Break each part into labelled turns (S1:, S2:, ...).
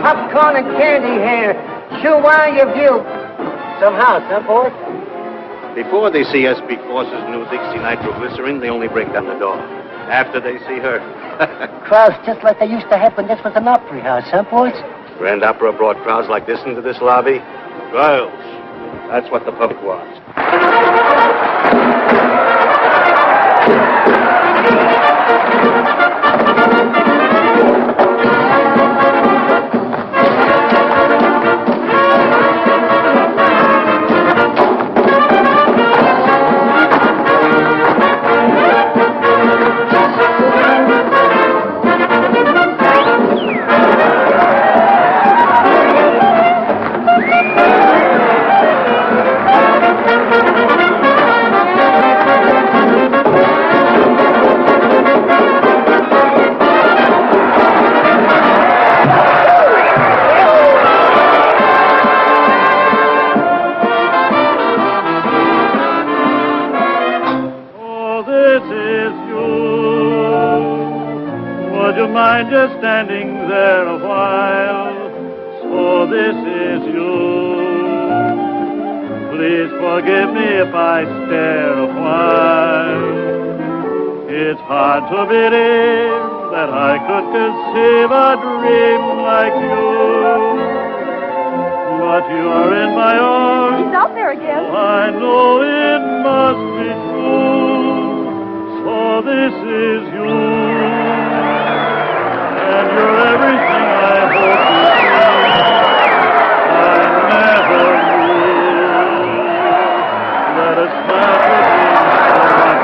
S1: Popcorn and candy here. Chew while you view. Somehow, boys?
S2: Before they see SB Force's new Dixie nitroglycerin, they only break down the door. After they see her.
S1: Crowds just like they used to have when this was an opera house, boys?
S2: Grand Opera brought crowds like this into this lobby. Girls. That's what the public wants.
S3: Just standing there a while, so this is you. Please forgive me if I stare a while. It's hard to believe that I could conceive a dream like you. But you're in my arms.
S4: He's out there again.
S3: I know it must be true. So this is you. And you're everything I hope to see. I never knew that a smile could be so much.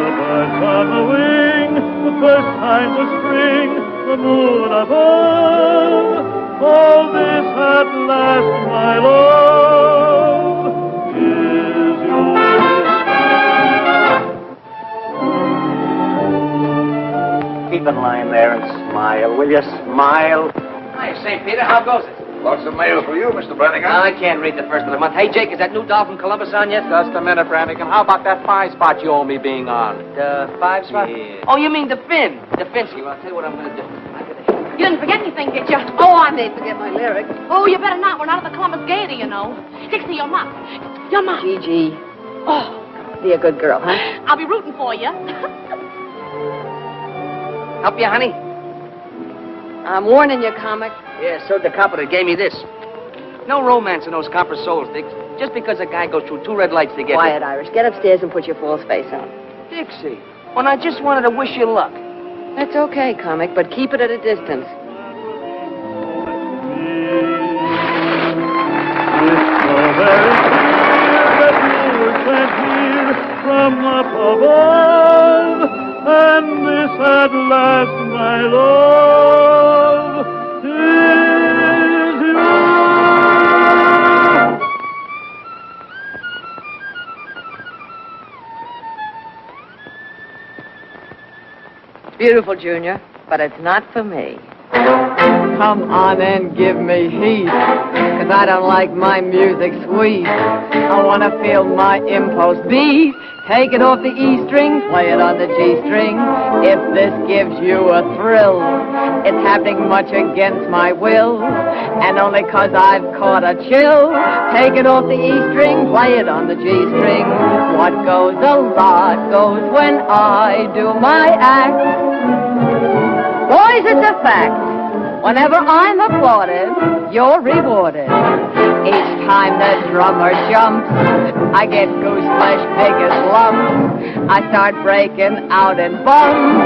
S3: The birds on the wing, the first signs of spring, the moon above, all this at last, my love, is yours.
S1: Keep in line there and smile, will you? Smile.
S5: Hi, St. Peter. How goes it?
S6: Lots of mail for you, Mr. Brannigan.
S5: I can't read the first of the month. Hey, Jake, is that new doll from Columbus on yet?
S7: Just a minute, Brannigan. How about that 5 spot you owe me being on?
S5: The 5 spot?
S7: Yeah.
S5: Oh, you mean the Finn. The Finsky. Well, I'll tell you what I'm going to do.
S4: You didn't forget anything, did you?
S8: Oh, I may forget my lyrics.
S4: Oh, you better not. We're not at the Columbus Gaiety, you know. Dixie, your mom. Your mom.
S8: Gigi.
S4: Oh,
S8: Be a good girl, huh?
S4: I'll be rooting for you.
S5: Help you, honey?
S8: I'm warning you, comic.
S5: Yeah, so the copper that gave me this. No romance in those copper soles, Dix. Just because a guy goes through 2 red lights to get
S8: Quiet, Irish. Get upstairs and put your false face on.
S5: Dixie, when I just wanted to wish you luck.
S8: That's okay, comic, but keep it at a distance.
S3: From up above, and this at last, my love, is you.
S8: Beautiful, Junior, but it's not for me. Come on and give me heat, 'cause I don't like my music sweet. I want to feel my impulse beat. Take it off the E string, play it on the G string. If this gives you a thrill, it's happening much against my will, and only 'cause I've caught a chill. Take it off the E string, play it on the G string. What goes a lot goes when I do my act. Boys, it's a fact. Whenever I'm applauded, you're rewarded. Each time the drummer jumps, I get goose flesh big as lumps. I start breaking out in bumps.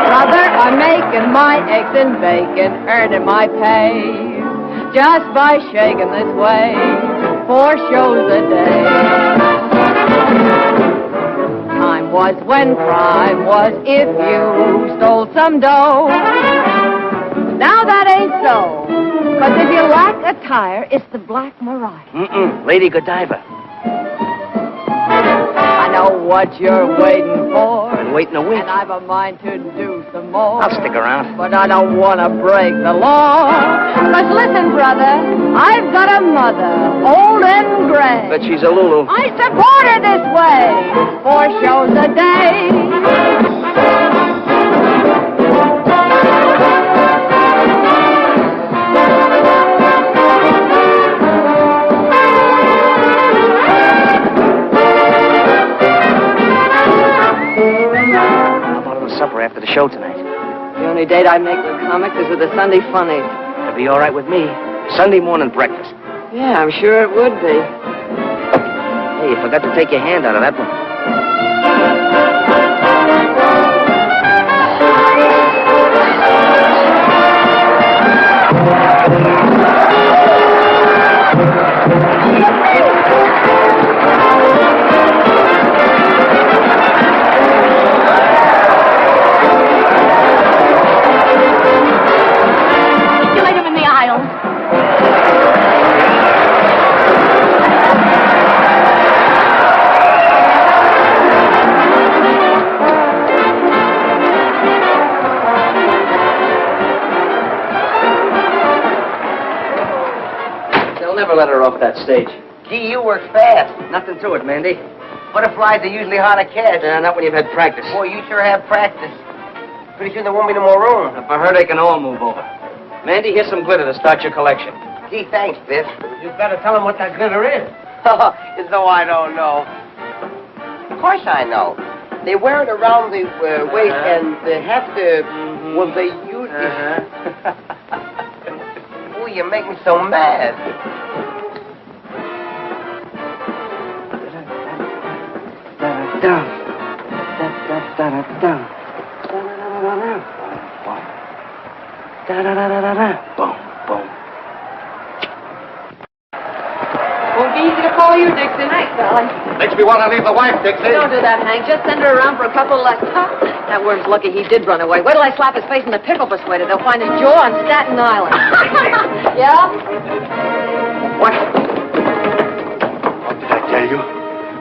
S8: Brother, I'm making my eggs and bacon, earning my pay just by shaking this way, 4 shows a day. Time was when crime was if you stole some dough. Now that ain't so, 'cause if you lack a tire, it's the Black Mariah.
S5: Lady Godiva.
S8: I know what you're waiting for.
S5: Been waiting a week.
S8: And I've a mind to do some more.
S5: I'll stick around.
S8: But I don't want to break the law. 'Cause listen, brother, I've got a mother, old and gray.
S5: But she's a Lulu.
S8: I support her this way, 4 shows a day.
S5: Supper after the show tonight.
S8: The only date I make with comics is with the Sunday funnies.
S5: It'll be all right with me. Sunday morning breakfast.
S8: Yeah, I'm sure it would be.
S5: Hey, you forgot to take your hand out of that one. Let her off that stage.
S1: Gee, you work fast.
S5: Nothing to it, Mandy.
S1: Butterflies are usually hard to catch.
S5: Not when you've had practice.
S1: Boy, you sure have practice. Pretty soon there won't be no more room.
S5: For her, they can all move over. Mandy, here's some glitter to start your collection.
S1: Gee, thanks, Biff.
S6: You better tell him what that glitter is.
S1: As though I don't know. Of course I know. They wear it around the waist and they have to... Well, they use it. Oh, you make me so mad.
S5: Boom, boom.
S8: Won't be easy to follow you, Dixie. Nice, darling.
S6: Makes me want to leave the wife, Dixie.
S8: Don't do that, Hank. Just send her around for a couple lessons. That worm's lucky he did run away. Wait till I slap his face in the pickle persuader. They'll find his jaw on Staten Island. Yeah?
S6: What? What did I tell you?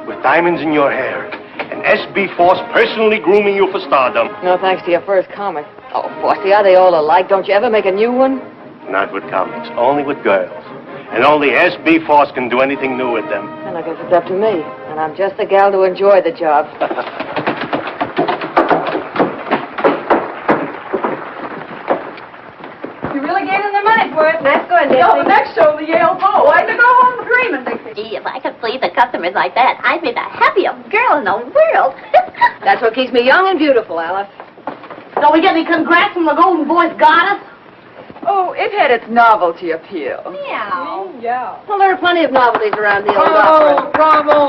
S6: With diamonds in your hair. And S.B. Force personally grooming you for stardom.
S8: No thanks to your first comic. Oh, Fossey, are they all alike? Don't you ever make a new one?
S6: Not with comics, only with girls. And only S.B. Force can do anything new with them.
S8: Then I guess it's up to me. And I'm just the gal to enjoy the job. You really gave them their money's worth.
S4: Nice going, Dixie.
S8: Yo, the next show, the Yale Bow. I can go home dreaming, Dixie.
S9: Gee, if I could please the customers like that, I'd be the happiest girl in the world.
S4: That's what keeps me young and beautiful, Alice.
S9: Don't we get any congrats from the Golden Voice Goddess?
S8: Oh, it had its novelty appeal.
S9: Meow.
S8: Yeah.
S4: Well, there are plenty of novelties around the old
S8: Oh,
S4: opera.
S8: bravo.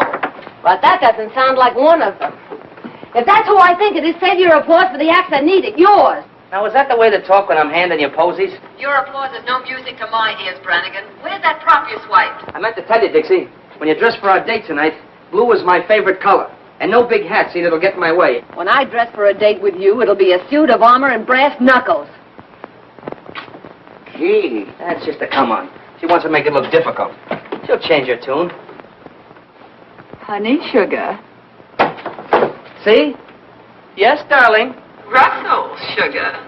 S4: But that doesn't sound like one of them. If that's who I think it is, save your applause for the acts that need it. Yours.
S5: Now, is that the way to talk when I'm handing you posies?
S10: Your applause is no music to my ears, Brannigan. Where's that prop you swiped?
S5: I meant to tell you, Dixie, when you dress for our date tonight, blue is my favorite color. And no big hat, see, that'll get in my way.
S4: When I dress for a date with you, it'll be a suit of armor and brass knuckles.
S5: Gee, that's just a come on. She wants to make it look difficult. She'll change her tune.
S8: Honey, sugar.
S5: See? Yes, darling.
S10: Russell, sugar.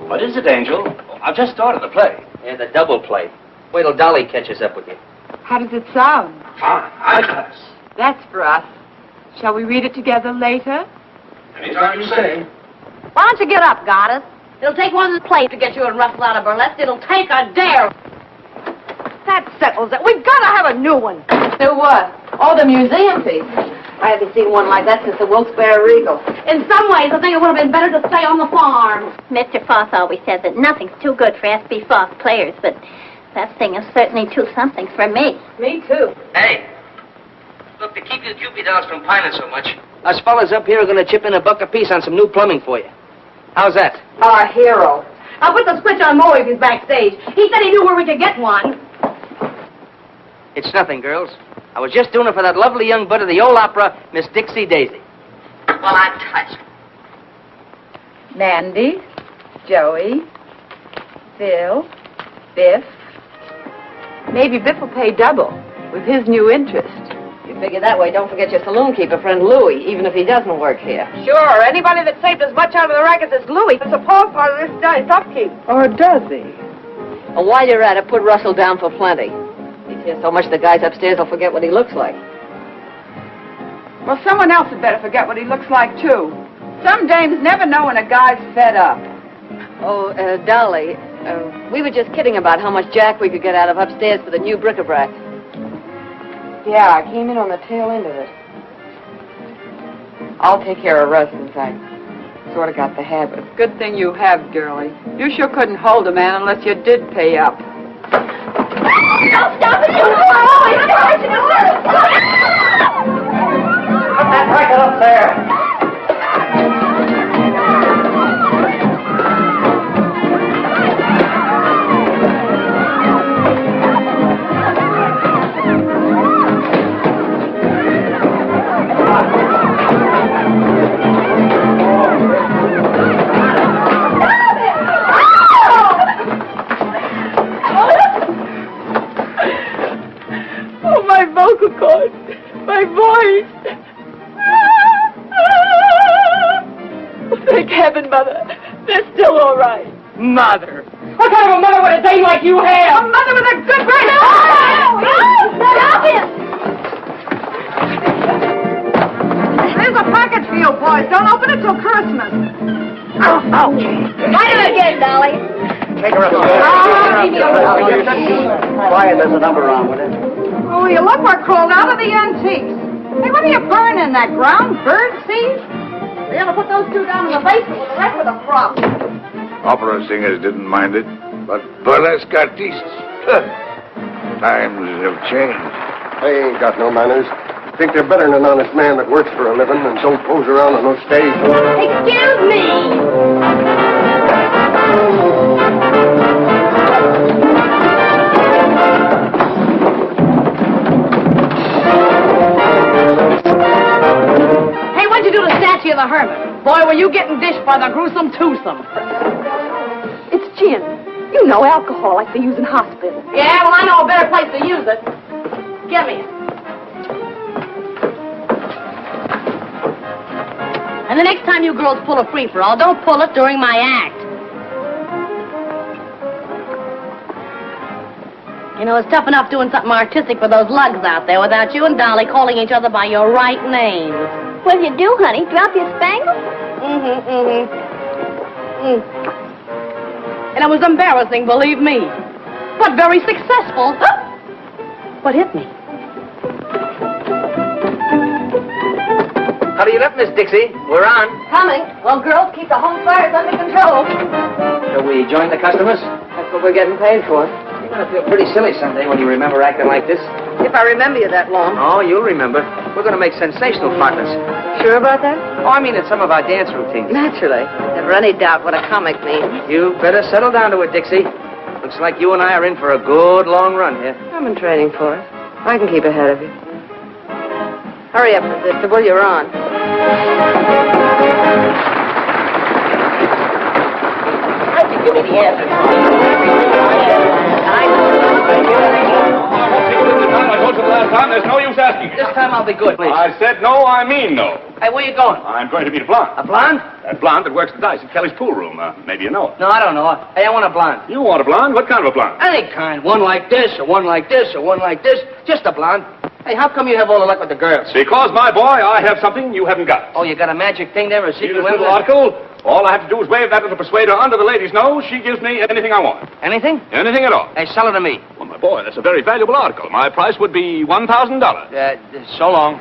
S6: What is it, Angel? I've just started the play.
S5: Yeah, the double play. Wait till Dolly catches up with you.
S8: How does it sound?
S6: Fine. High class.
S8: That's for us. Shall we read it together later?
S6: Anytime you say.
S4: Why don't you get up, Goddess? It'll take one of the plays to get you and Russell out of burlesque. It'll take a dare. That settles it. We've got to have a new one. New what? Oh, the museum piece. I haven't seen one like that since the Wilkes-Barre Regal. In some ways, I think it would have been better to stay on the farm.
S9: Mr. Foss always says that nothing's too good for S.B. Foss players, but that thing is certainly too something for me.
S4: Me, too.
S5: Hey. Look, to keep you Cupid dolls from pining so much, us fellas up here are going to chip in $1 apiece on some new plumbing for you. How's that?
S4: Our hero. I'll put the switch on Moe if he's backstage. He said he knew where we could get one.
S5: It's nothing, girls. I was just doing it for that lovely young bud of the old opera, Miss Dixie Daisy.
S10: Well, I'm touched.
S8: Mandy, Joey, Phil, Biff. Maybe Biff will pay double with his new interest.
S4: You figure that way, don't forget your saloon keeper friend Louie, even if he doesn't work here.
S8: Sure, anybody that saved as much out of the rackets as Louis is a part of this guy's upkeep. Or does he?
S4: Well, while you're at it, put Russell down for plenty. He's here so much the guys upstairs will forget what he looks like.
S8: Well, someone else had better forget what he looks like, too. Some dames never know when a guy's fed up.
S4: Oh, Dolly, we were just kidding about how much jack we could get out of upstairs for the new bric-a-brac.
S8: Yeah, I came in on the tail end of it. I'll take care of Russ since I sort of got the habit. Good thing you have, girlie. You sure couldn't hold a man unless you did pay up.
S9: Don't stop it!
S6: Put that racket up there.
S8: Oh, my vocal cords, my voice. Thank heaven, Mother. They're still all right. Mother. What kind of a mother would a dame like you have? A mother with a good brain.
S9: Stop him!
S8: There's a package for you, boys. Don't open it till Christmas.
S9: Find him again, Dolly.
S6: Take her upstairs. Quiet, there's a number on with it.
S8: Oh, you look what crawled out of the antiques. Hey, what are you burning, that ground bird seed?
S4: We're going to put those two down in the basement with the rest of the props.
S11: Opera singers didn't mind it, but burlesque artistes, times have changed.
S6: They ain't got no manners. Think they're better than an honest man that works for a living and don't pose around on no stage.
S9: Excuse me!
S4: Hey, what'd you do to Statue of the Hermit? Boy, were you getting dished by the gruesome twosome.
S9: It's gin. You know alcohol like they use in hospitals.
S4: Yeah, well, I know a better place to use it. Give me it. And the next time you girls pull a free-for-all, don't pull it during my act. You know, it's tough enough doing something artistic for those lugs out there without you and Dolly calling each other by your right names.
S9: What'll you do, honey? Drop your spangle?
S4: and it was embarrassing, believe me. But very successful. What hit me?
S5: How do you look, Miss Dixie? We're on.
S4: Coming. Well, girls, keep the home fires under control.
S5: Shall we join the customers?
S4: That's what we're getting paid for.
S5: You're going to feel pretty silly someday when you remember acting like this.
S4: If I remember you that long.
S5: Oh, you'll remember. We're going to make sensational partners.
S4: Sure about that?
S5: Oh, I mean, it's some of our dance routines.
S4: Naturally. Never any doubt what a comic means.
S5: You better settle down to it, Dixie. Looks like you and I are in for a good long run here.
S4: I'm in training for it. I can keep ahead of you. Hurry up, Mr. Will, you're on.
S1: How'd you give me the answer?
S11: I told you the last time, there's no use asking.
S5: This time I'll be good, please.
S11: I said no, I mean no.
S5: Hey, where you going?
S11: I'm going to meet a blonde.
S5: A blonde?
S11: That blonde that works the dice at Kelly's pool room. Maybe you know her.
S5: No, I don't know. Hey, I want a blonde.
S11: You want a blonde? What kind of a blonde?
S5: Any kind. One like this, or one like this, or one like this. Just a blonde. Hey, how come you have all the luck with the girls?
S11: Because, my boy, I have something you haven't got.
S5: Oh, you got a magic thing there, a
S11: See
S5: secret
S11: this little
S5: weapon?
S11: article? All I have to do is wave that little persuader under the lady's nose. She gives me anything I want.
S5: Anything?
S11: Anything at all.
S5: Hey, sell it to me.
S11: Well, my boy, that's a very valuable article. My price would be $1,000.
S5: So long.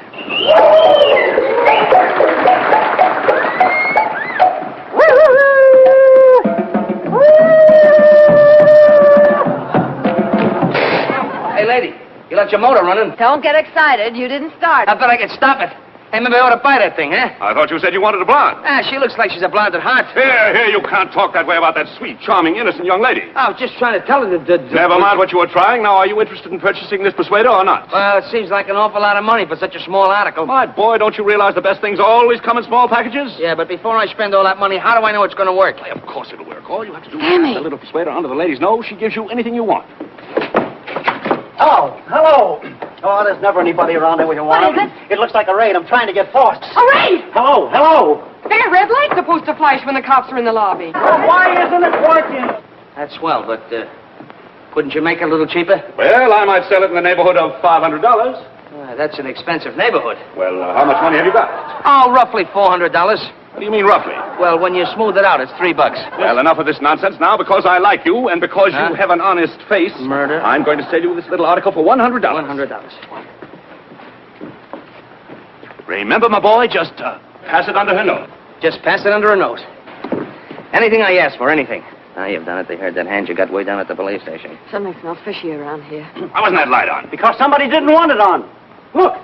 S5: Hey, lady, you left your motor running.
S4: Don't get excited. You didn't start.
S5: I bet I can stop it. Hey, maybe I ought to buy that thing, huh?
S11: I thought you said you wanted a blonde.
S5: She looks like she's a blonde at heart.
S11: Here, you can't talk that way about that sweet, charming, innocent young lady.
S5: I was just trying to tell her that...
S11: Never mind what you were trying. Now, are you interested in purchasing this persuader or not?
S5: Well, it seems like an awful lot of money for such a small article.
S11: My boy, don't you realize the best things always come in small packages?
S5: Yeah, but before I spend all that money, how do I know it's going to work?
S11: Of course it'll work. All you have to do is
S4: Sammy.
S11: put the little persuader under the lady's nose. She gives you anything you want.
S12: Oh, hello. Oh, there's never anybody around there where you want
S4: What is
S12: them. It looks like a raid. I'm trying to get forced.
S4: A raid!
S12: Hello, hello.
S4: There, red light's supposed to flash when the cops are in the lobby.
S12: Why isn't it working?
S5: That's swell, but couldn't you make it a little cheaper?
S11: Well, I might sell it in the neighborhood of $500.
S5: That's an expensive neighborhood.
S11: Well, how much money have you got?
S5: Oh, roughly $400.
S11: What do you mean, roughly?
S5: Well, when you smooth it out, it's $3.
S11: Well, enough of this nonsense now. Because I like you and because
S5: Huh?
S11: you have an honest face.
S5: Murder.
S11: I'm going to sell you this little article for $100.
S5: $100.
S11: Remember, my boy, just pass it under her nose.
S5: Just pass it under a nose. Anything I ask for, anything. Now, you've done it. They heard that hand you got way down at the police station.
S4: Something smells fishy around here.
S11: Why wasn't that light on?
S12: Because somebody didn't want it on. Look,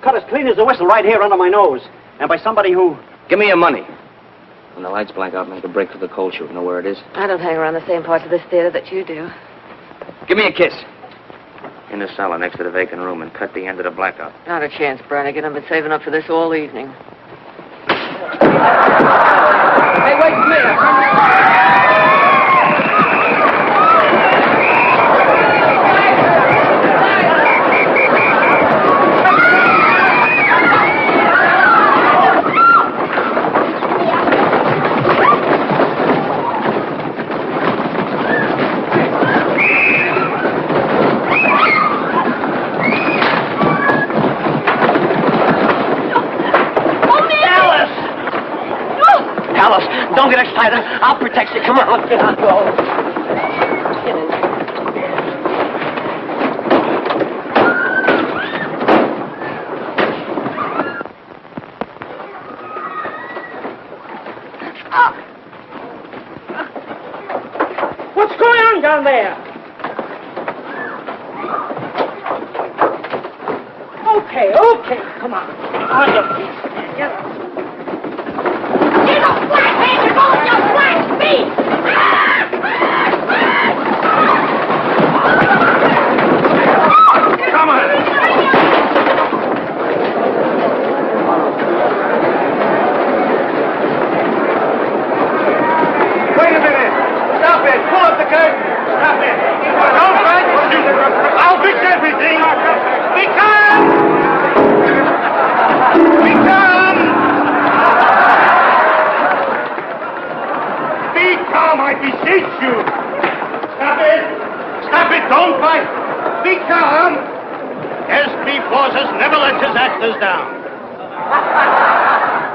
S12: cut as clean as a whistle right here under my nose. And by somebody who...
S5: Give me your money. When the lights blank out, make a break for the coal chute. Know where it is?
S4: I don't hang around the same parts of this theater that you do.
S5: Give me a kiss. In the cellar next to the vacant room and cut the end of the blackout.
S4: Not a chance, Brannigan. I've been saving up for this all evening.
S5: Hey, wait for me.
S12: Don't get excited. I'll protect you. Come on, get on, go. Get in. What's going on down there? Okay. Come on. On your feet. Get up.
S4: You're the black man! You're going to black feet!
S11: Come on. Wait a minute. Stop it. Pull up the curtain. Stop it. Don't fight. I'll fix everything. Be calm, I beseech you. Stop it. Stop it. Don't fight. Be calm. S.P. Forces never lets his actors down.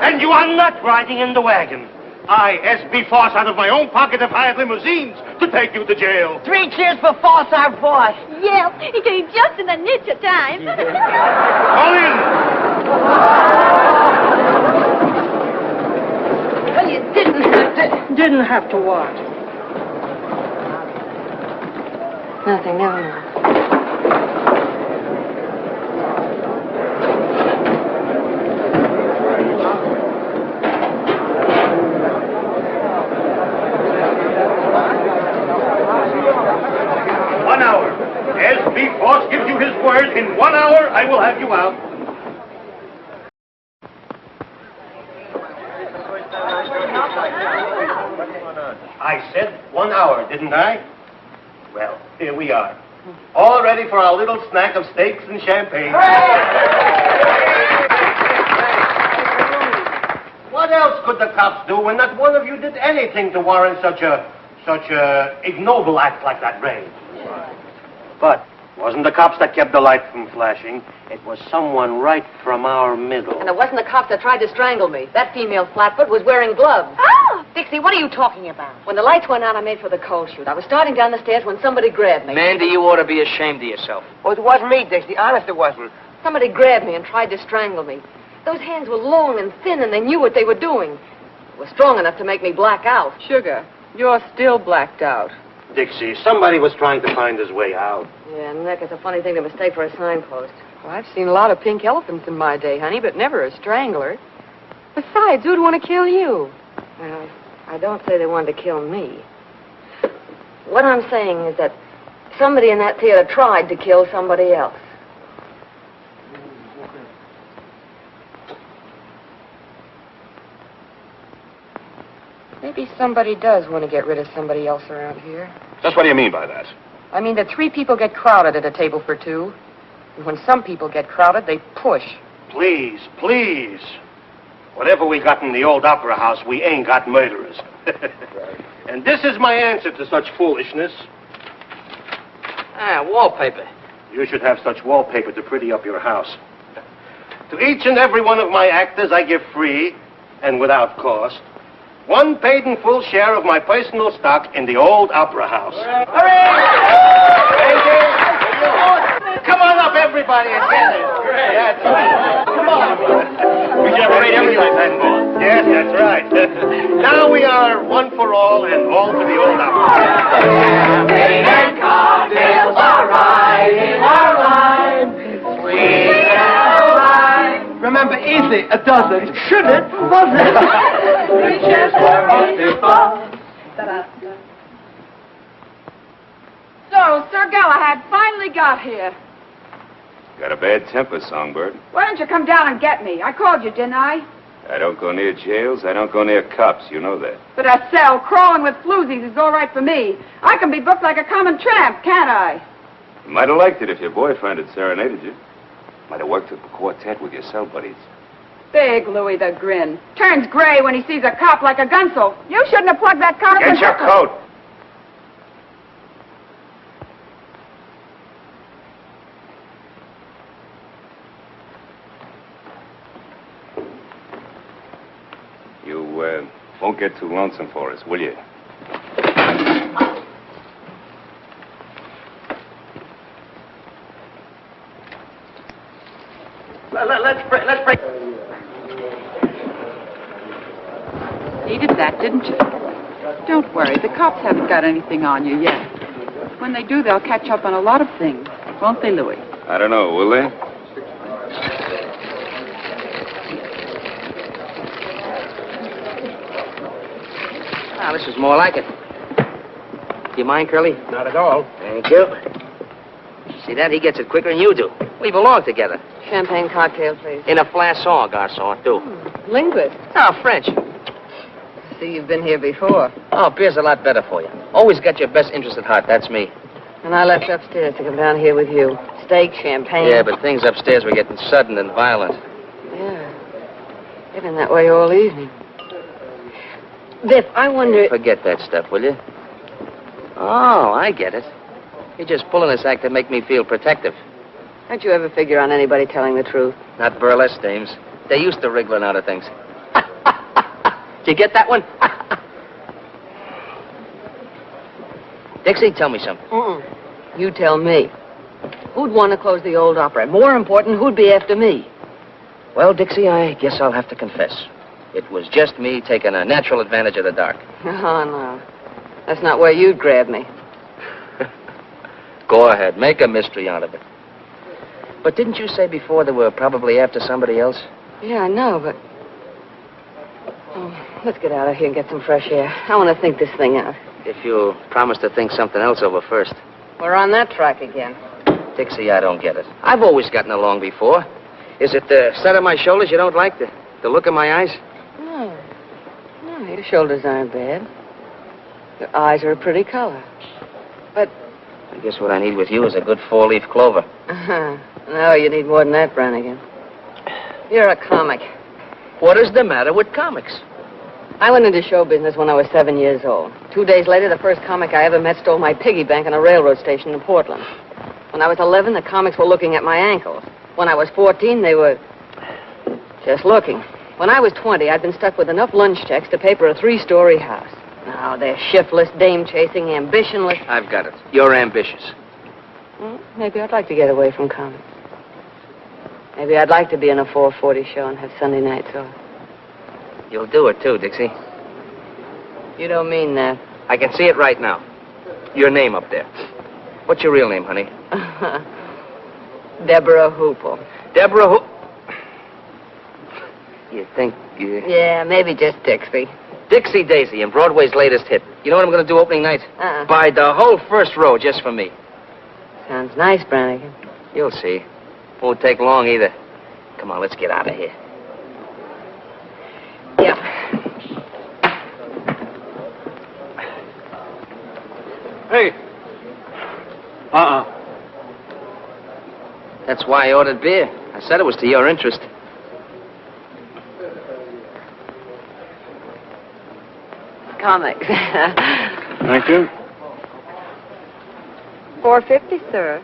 S11: And you are not riding in the wagon. I, S.B. Foss, out of my own pocket have hired limousines to take you to jail.
S8: 3 cheers for Foss, our boy.
S9: Yeah, he came just in the nick of time.
S11: Call in.
S4: Well, you didn't have to what? Nothing, never mind.
S11: 1 hour. S.B. Foss gives you his word. In 1 hour, I will have you out. I said 1 hour, didn't I? Well, here we are. All ready for our little snack of steaks and champagne. What else could the cops do when not one of you did anything to warrant such a ignoble act like that raid? But it wasn't the cops that kept the light from flashing. It was someone right from our middle.
S4: And it wasn't the cops that tried to strangle me. That female flatfoot was wearing gloves.
S9: Oh!
S4: Dixie, what are you talking about? When the lights went out, I made for the coal chute. I was starting down the stairs when somebody grabbed me.
S5: Mandy, you ought to be ashamed of yourself.
S1: Well, it wasn't me, Dixie. Honest, it wasn't.
S4: Somebody grabbed me and tried to strangle me. Those hands were long and thin, and they knew what they were doing. It was strong enough to make me black out.
S8: Sugar, you're still blacked out.
S6: Dixie, somebody was trying to find his way out.
S4: Yeah, Nick, it's a funny thing to mistake for a signpost. Well, I've seen a lot of pink elephants in my day, honey, but never a strangler. Besides, who'd want to kill you? Well, I don't say they wanted to kill me. What I'm saying is that somebody in that theater tried to kill somebody else. Maybe somebody does want to get rid of somebody else around here.
S2: Just what do you mean by that?
S4: I mean that 3 people get crowded at a table for 2. And when some people get crowded, they push.
S6: Please, please. Whatever we got in the old opera house, we ain't got murderers. And this is my answer to such foolishness.
S5: Ah, wallpaper.
S6: You should have such wallpaper to pretty up your house. To each and every one of my actors, I give free, and without cost, 1 paid in full share of my personal stock in the old opera house. Thank you. Come on up, everybody, and get it. That's right. Come on.
S11: We should have a raid every time, boss.
S6: Yes, that's right. Now we are one for all and all for the old opera.
S12: Champagne and cocktails are right in our line. Sweet and wine.
S8: Remember, easy, a dozen. Should it? Was it?
S12: 3 cheers for us before.
S4: So, Sir Galahad finally got here.
S13: Got a bad temper, Songbird.
S4: Why don't you come down and get me? I called you, didn't I?
S13: I don't go near jails. I don't go near cops. You know that.
S4: But a cell crawling with floozies is all right for me. I can be booked like a common tramp, can't I?
S13: You might have liked it if your boyfriend had serenaded you. Might have worked up a quartet with your cell buddies.
S4: Big Louis the Grin. Turns gray when he sees a cop like a gunsel. You shouldn't have plugged that cop.
S6: Get your coat.
S13: You won't get too lonesome for us, will you?
S12: Let's break.
S8: Needed that, didn't you? Don't worry, the cops haven't got anything on you yet. When they do, they'll catch up on a lot of things. Won't they, Louis?
S13: I don't know, will they?
S5: Ah, this is more like it. Do you mind, Curly?
S6: Not at all.
S5: Thank you. See that? He gets it quicker than you do. We belong together.
S4: Champagne cocktail, please.
S5: In a flasson, garçon, too.
S4: Linguist.
S5: Oh, French.
S4: See, you've been here before.
S5: Oh, beer's a lot better for you. Always got your best interest at heart. That's me.
S4: And I left upstairs to come down here with you. Steak, champagne.
S5: Yeah, but things upstairs were getting sudden and violent.
S4: Yeah. They've been that way all evening. Biff, I wonder...
S5: Forget that stuff, will you? Oh, I get it. You're just pulling this act to make me feel protective.
S4: Don't you ever figure on anybody telling the truth?
S5: Not burlesque dames. They used to wriggling out of things. Did you get that one? Dixie, tell me something.
S8: You tell me. Who'd want to close the old opera? More important, who'd be after me?
S5: Well, Dixie, I guess I'll have to confess. It was just me taking a natural advantage of the dark.
S8: Oh, no. That's not where you'd grab me.
S5: Go ahead. Make a mystery out of it. But didn't you say before they were probably after somebody else?
S8: Yeah, I know, but... Oh, let's get out of here and get some fresh air. I want to think this thing out.
S5: If you'll promise to think something else over first.
S8: We're on that track again.
S5: Dixie, I don't get it. I've always gotten along before. Is it the set of my shoulders you don't like? The look in my eyes?
S8: No, your shoulders aren't bad. Your eyes are a pretty color. But...
S5: I guess what I need with you is a good four-leaf clover.
S8: No, you need more than that, Brannigan. You're a comic.
S5: What is the matter with comics?
S8: I went into show business when I was 7 years old. 2 days later, the first comic I ever met stole my piggy bank on a railroad station in Portland. When I was 11, the comics were looking at my ankles. When I was 14, they were just looking. When I was 20, I'd been stuck with enough lunch checks to pay for a 3-story house. Now, they're shiftless, dame-chasing, ambitionless.
S5: I've got it. You're ambitious.
S8: Well, maybe I'd like to get away from comics. Maybe I'd like to be in a 4:40 show and have Sunday nights off.
S5: You'll do it, too, Dixie.
S8: You don't mean that.
S5: I can see it right now. Your name up there. What's your real name, honey?
S8: Deborah Hoople.
S5: Deborah Hoople? You think you...
S8: Yeah, maybe just Dixie.
S5: Dixie Daisy and Broadway's latest hit. You know what I'm going to do opening night? Buy the whole first row just for me.
S8: Sounds nice, Brannigan.
S5: You'll see. Won't take long either. Come on, let's get out of here.
S8: Yeah.
S3: Hey.
S5: That's why I ordered beer. I said it was to your interest.
S8: Comics.
S3: Thank you.
S8: $4.50, sir.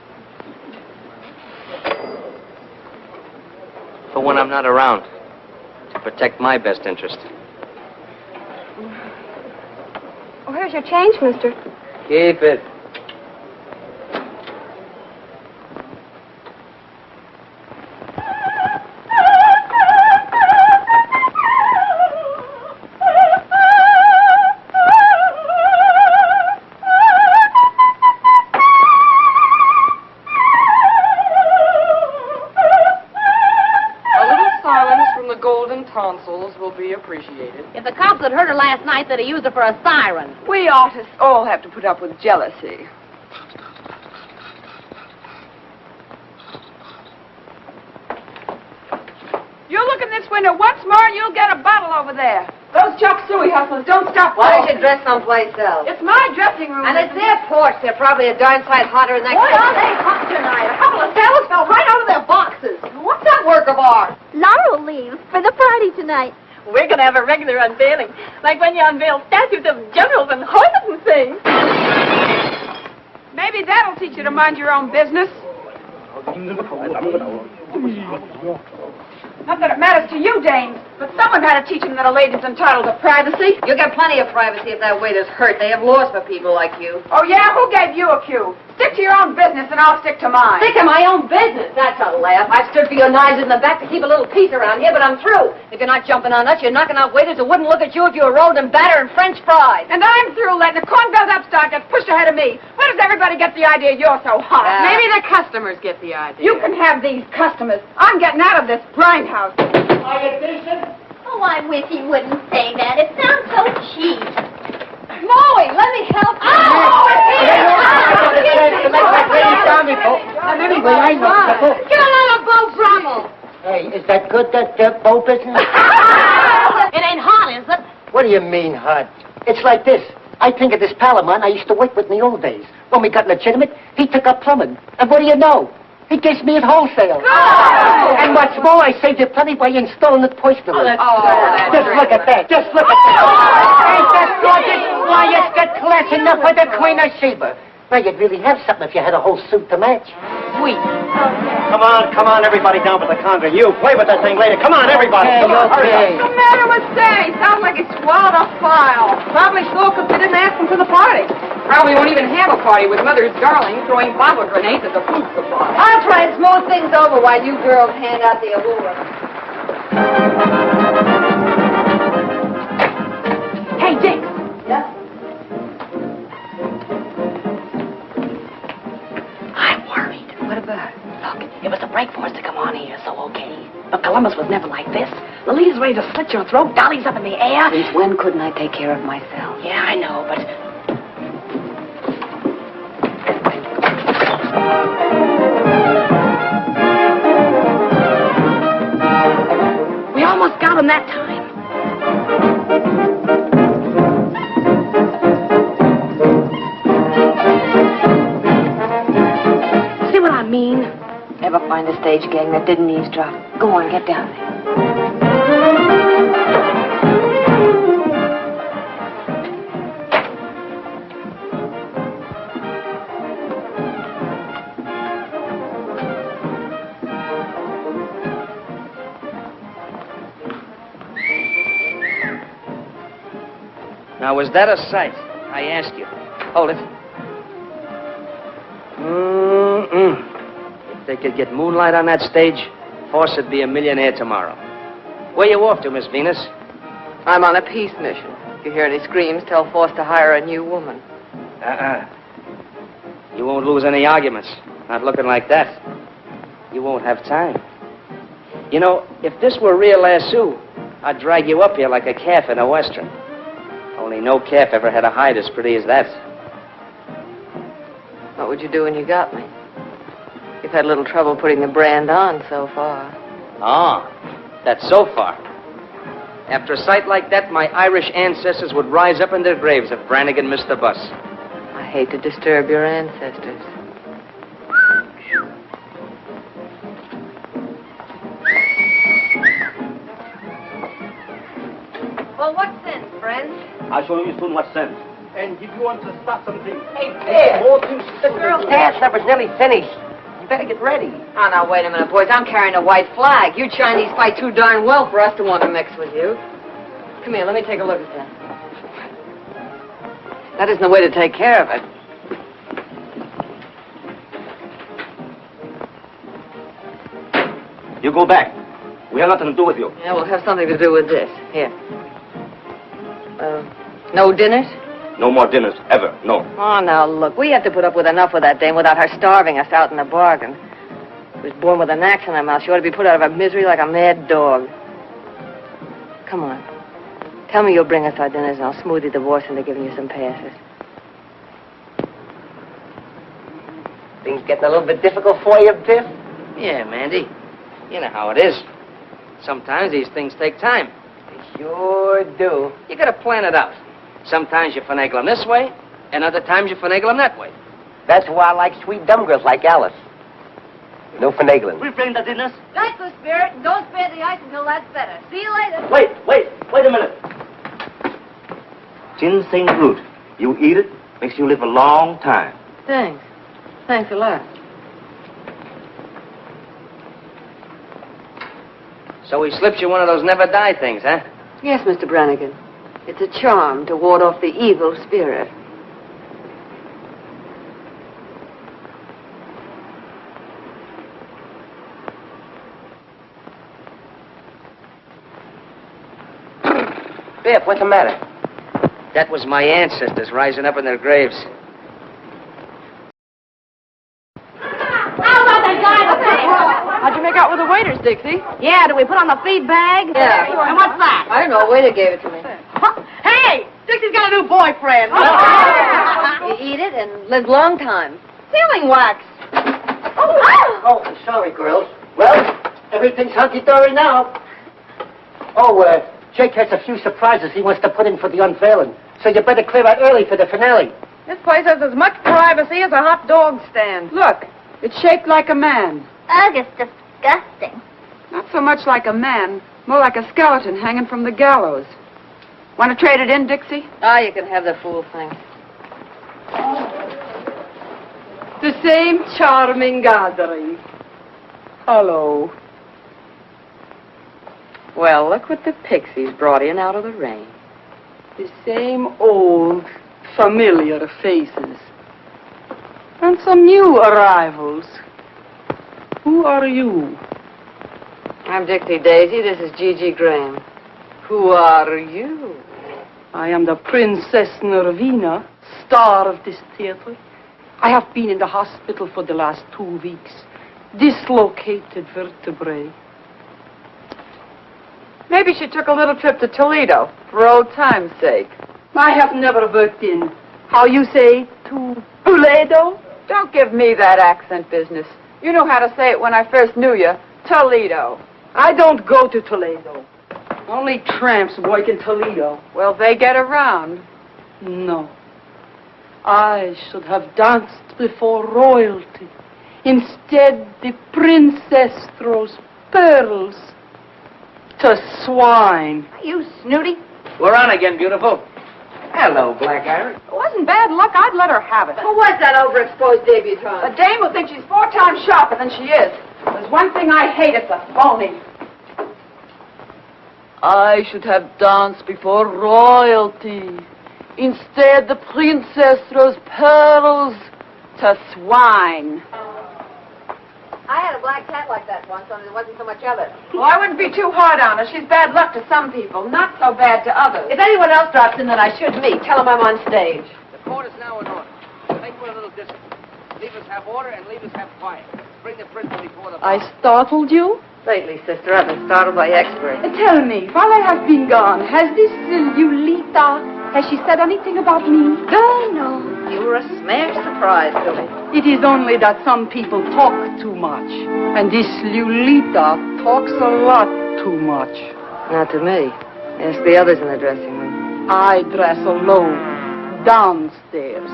S5: For when I'm not around. To protect my best interest.
S4: Where's your change, mister?
S5: Keep it.
S8: Will be appreciated.
S4: If the cops had heard her last night, they'd have used her for a siren.
S8: We artists all have to put up with jealousy. You look in this window once more and you'll get a bottle over there. Those chop suey hustlers don't stop.
S4: Why don't you dress someplace else?
S8: It's my dressing room.
S4: And it's their porch. They're probably a darn sight hotter than that.
S8: What are they hot tonight? A couple of sailors fell right out of their boxes. What's that work of art?
S9: Laurel leaves for the party tonight.
S14: We're going to have a regular unveiling, like when you unveil statues of generals and horses and things.
S8: Maybe that'll teach you to mind your own business. Not that it matters to you, dames, but someone had to teach them that a lady's entitled to privacy.
S4: You'll get plenty of privacy if that waiter's hurt. They have laws for people like you.
S8: Oh, yeah? Who gave you a cue? Stick to your own business and I'll stick to mine.
S4: Stick to my own business. That's a laugh. I've stood for your knives in the back to keep a little peace around here, but I'm through. If you're not jumping on us, you're knocking out waiters who wouldn't look at you if you were rolled in batter and French fries.
S8: And I'm through letting a corn-fed upstart get pushed ahead of me. Where does everybody get the idea you're so hot?
S4: Maybe
S8: the customers get the idea. You can have these customers. I'm getting out of this grindhouse.
S11: Are you decent?
S9: Oh, I wish he wouldn't say that. It sounds so cheap.
S4: Molly, let me help you.
S11: Anyway, I know.
S4: Get on a boat, Brummel.
S11: Hey, is that good, that boat business?
S4: It ain't hot, is it?
S11: What do you mean, hot? It's like this. I think of this pal of mine I used to work with in the old days. When we got legitimate, he took up plumbing. And what do you know? He gives me at wholesale.
S4: Oh!
S11: And what's more, I saved you plenty by installing it personally. Just look at that. Just look at that. Ain't that gorgeous? Why, it's got class enough for the Queen of Sheba. Now, you'd really have something if you had a whole suit to match.
S8: Sweet.
S11: Come on.
S12: come on, everybody down with the conga. You play with that thing later. Come on, everybody. Come on, hurry up.
S4: What's the matter with Say? Sounds like he swallowed a file. Probably so, because they didn't ask him to the party. Probably won't even have a party with Mother's darling throwing bottle grenades at the food supply. I'll try and smooth things over while you girls hand out the awards. Hey, Dick. Yeah?
S15: I'm worried.
S4: What about it?
S15: Look, it was a break for us to come on here, so okay. But Columbus was never like this. Lolita's ready to slit your throat, Dolly's up in the air.
S4: Since when couldn't I take care of myself?
S15: Yeah, I know, but... We almost got him that time. See what I mean?
S4: Ever find a stage gang that didn't eavesdrop? Go on, get down there.
S5: Now, was that a sight? I ask you. Hold it. If they could get moonlight on that stage, Force would be a millionaire tomorrow. Where you off to, Miss Venus?
S8: I'm on a peace mission. If you hear any screams, tell Force to hire a new woman.
S5: You won't lose any arguments. Not looking like that. You won't have time. You know, if this were real lasso, I'd drag you up here like a calf in a western. Only no calf ever had a hide as pretty as that.
S8: What would you do when you got me? You've had a little trouble putting the brand on so far.
S5: Ah, that's so far. After a sight like that, my Irish ancestors would rise up in their graves if Brannigan missed the bus.
S8: I hate to disturb your ancestors.
S4: Well, what sense, friends?
S12: I'll show you soon what sense.
S11: And if you want to start something,
S1: Hey, Pip, the girl's dance number's nearly finished. You better get ready.
S8: Oh, now, wait a minute, boys. I'm carrying a white flag. You Chinese fight too darn well for us to want to mix with you. Come here, let me take a look at that. That isn't the way to take care of it.
S12: You go back. We have nothing to do with you.
S8: Yeah, we'll have something to do with this. Here. No dinners?
S12: No more dinners, ever. No.
S8: Oh, now, look, we have to put up with enough with that dame without her starving us out in the bargain. She was born with an axe in her mouth. She ought to be put out of her misery like a mad dog. Come on. Tell me you'll bring us our dinners, and I'll smooth your divorce into giving you some passes.
S1: Things getting a little bit difficult for you, Biff?
S5: Yeah, Mandy. You know how it is. Sometimes these things take time.
S1: They sure do.
S5: You gotta plan it out. Sometimes you finagle them this way, and other times you finagle them that way.
S1: That's why I like sweet dumb girls like Alice. No finagling.
S12: We bring the dinners.
S4: Nice, the spirit. Don't spare the ice until that's better. See you later.
S12: Wait a minute. Ginseng root. You eat it, makes you live a long time.
S8: Thanks. Thanks a lot.
S5: So he slips you one of those never die things, huh?
S8: Yes, Mr. Brannigan. It's a charm to ward off the evil spirit.
S1: Biff, what's the matter?
S5: That was my ancestors rising up in their graves.
S8: How'd you make out with the waiters, Dixie?
S4: Yeah, do we put on the feed bag?
S8: Yeah.
S4: And what's that?
S8: I don't know. A waiter gave it to me.
S4: Hey! Dixie's got a new boyfriend.
S8: You eat it and live long time.
S4: Sealing wax.
S11: Oh, I'm sorry, girls. Well, everything's hunky-dory now. Oh, Jake has a few surprises he wants to put in for the unveiling, so you better clear out early for the finale.
S8: This place has as much privacy as a hot dog stand. Look, it's shaped like a man.
S9: Ugh, it's disgusting.
S8: Not so much like a man, more like a skeleton hanging from the gallows. Want to trade it in, Dixie? Ah, you can have the fool thing. The same charming gathering. Hello. Well, look what the pixies brought in out of the rain.
S16: The same old, familiar faces. And some new arrivals. Who are you?
S8: I'm Dixie Daisy. This is Gigi Graham. Who are you?
S16: I am the Princess Nervina, star of this theater. I have been in the hospital for the last 2 weeks. Dislocated vertebrae.
S8: Maybe she took a little trip to Toledo for old time's sake.
S16: I have never worked in, how you say, to Toledo?
S8: Don't give me that accent business. You know how to say it when I first knew you. Toledo.
S16: I don't go to Toledo. Only tramps work in Toledo.
S8: Well, they get around.
S16: No. I should have danced before royalty. Instead, the princess throws pearls to swine.
S4: You snooty.
S5: We're on again, beautiful. Hello, Black Iris.
S8: It wasn't bad luck. I'd let her have it.
S4: Who was that overexposed debutante?
S8: A dame who thinks she's 4 times sharper than she is. There's one thing I hate, it's a phony.
S16: I should have danced before royalty. Instead, the princess throws pearls to swine.
S4: I had a black cat like that once, only there wasn't so much of it.
S8: Well, I wouldn't be too hard on her. She's bad luck to some people, not so bad to others.
S4: If anyone else drops in that I should meet, tell them I'm on stage.
S5: The court is now in order. Make for a little distance. Leave us have order and leave us have quiet. Bring the prisoner before the bar.
S16: I startled you?
S8: Lately, sister, I've been startled by experts.
S16: Tell me, while I have been gone, has this Lulita, has she said anything about me?
S8: No. You were a smash surprise to me.
S16: It is only that some people talk too much. And this Lulita talks a lot too much.
S8: Not to me. Ask the others in the dressing room.
S16: I dress alone, downstairs.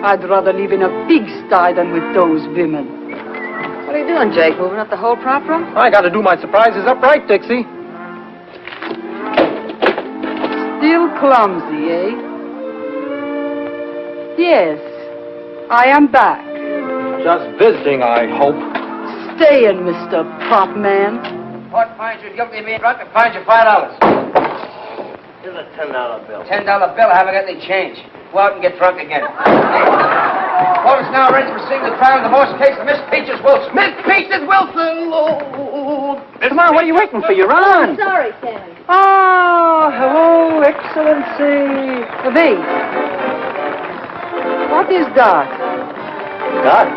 S16: I'd rather live in a pigsty than with those women.
S8: What are you doing, Jake? Moving up the whole prop room?
S7: I gotta do my surprises upright, Dixie.
S16: Still clumsy, eh? Yes, I am back.
S7: Just visiting, I hope.
S16: Staying, Mr. Prop Man.
S5: Court finds you guilty of being drunk and fines you $5.
S11: Here's a $10 bill.
S5: $10 bill. I haven't got any change. Go out and get drunk again. Court is now ready to proceed with the trial in the most case of Miss Peaches Wilson.
S11: Miss Peaches Wilson! Oh,
S7: Come on, what are you waiting for? You're on.
S4: Sorry, Sammy.
S16: Ah, hello, Excellency. V. What is that?
S11: God.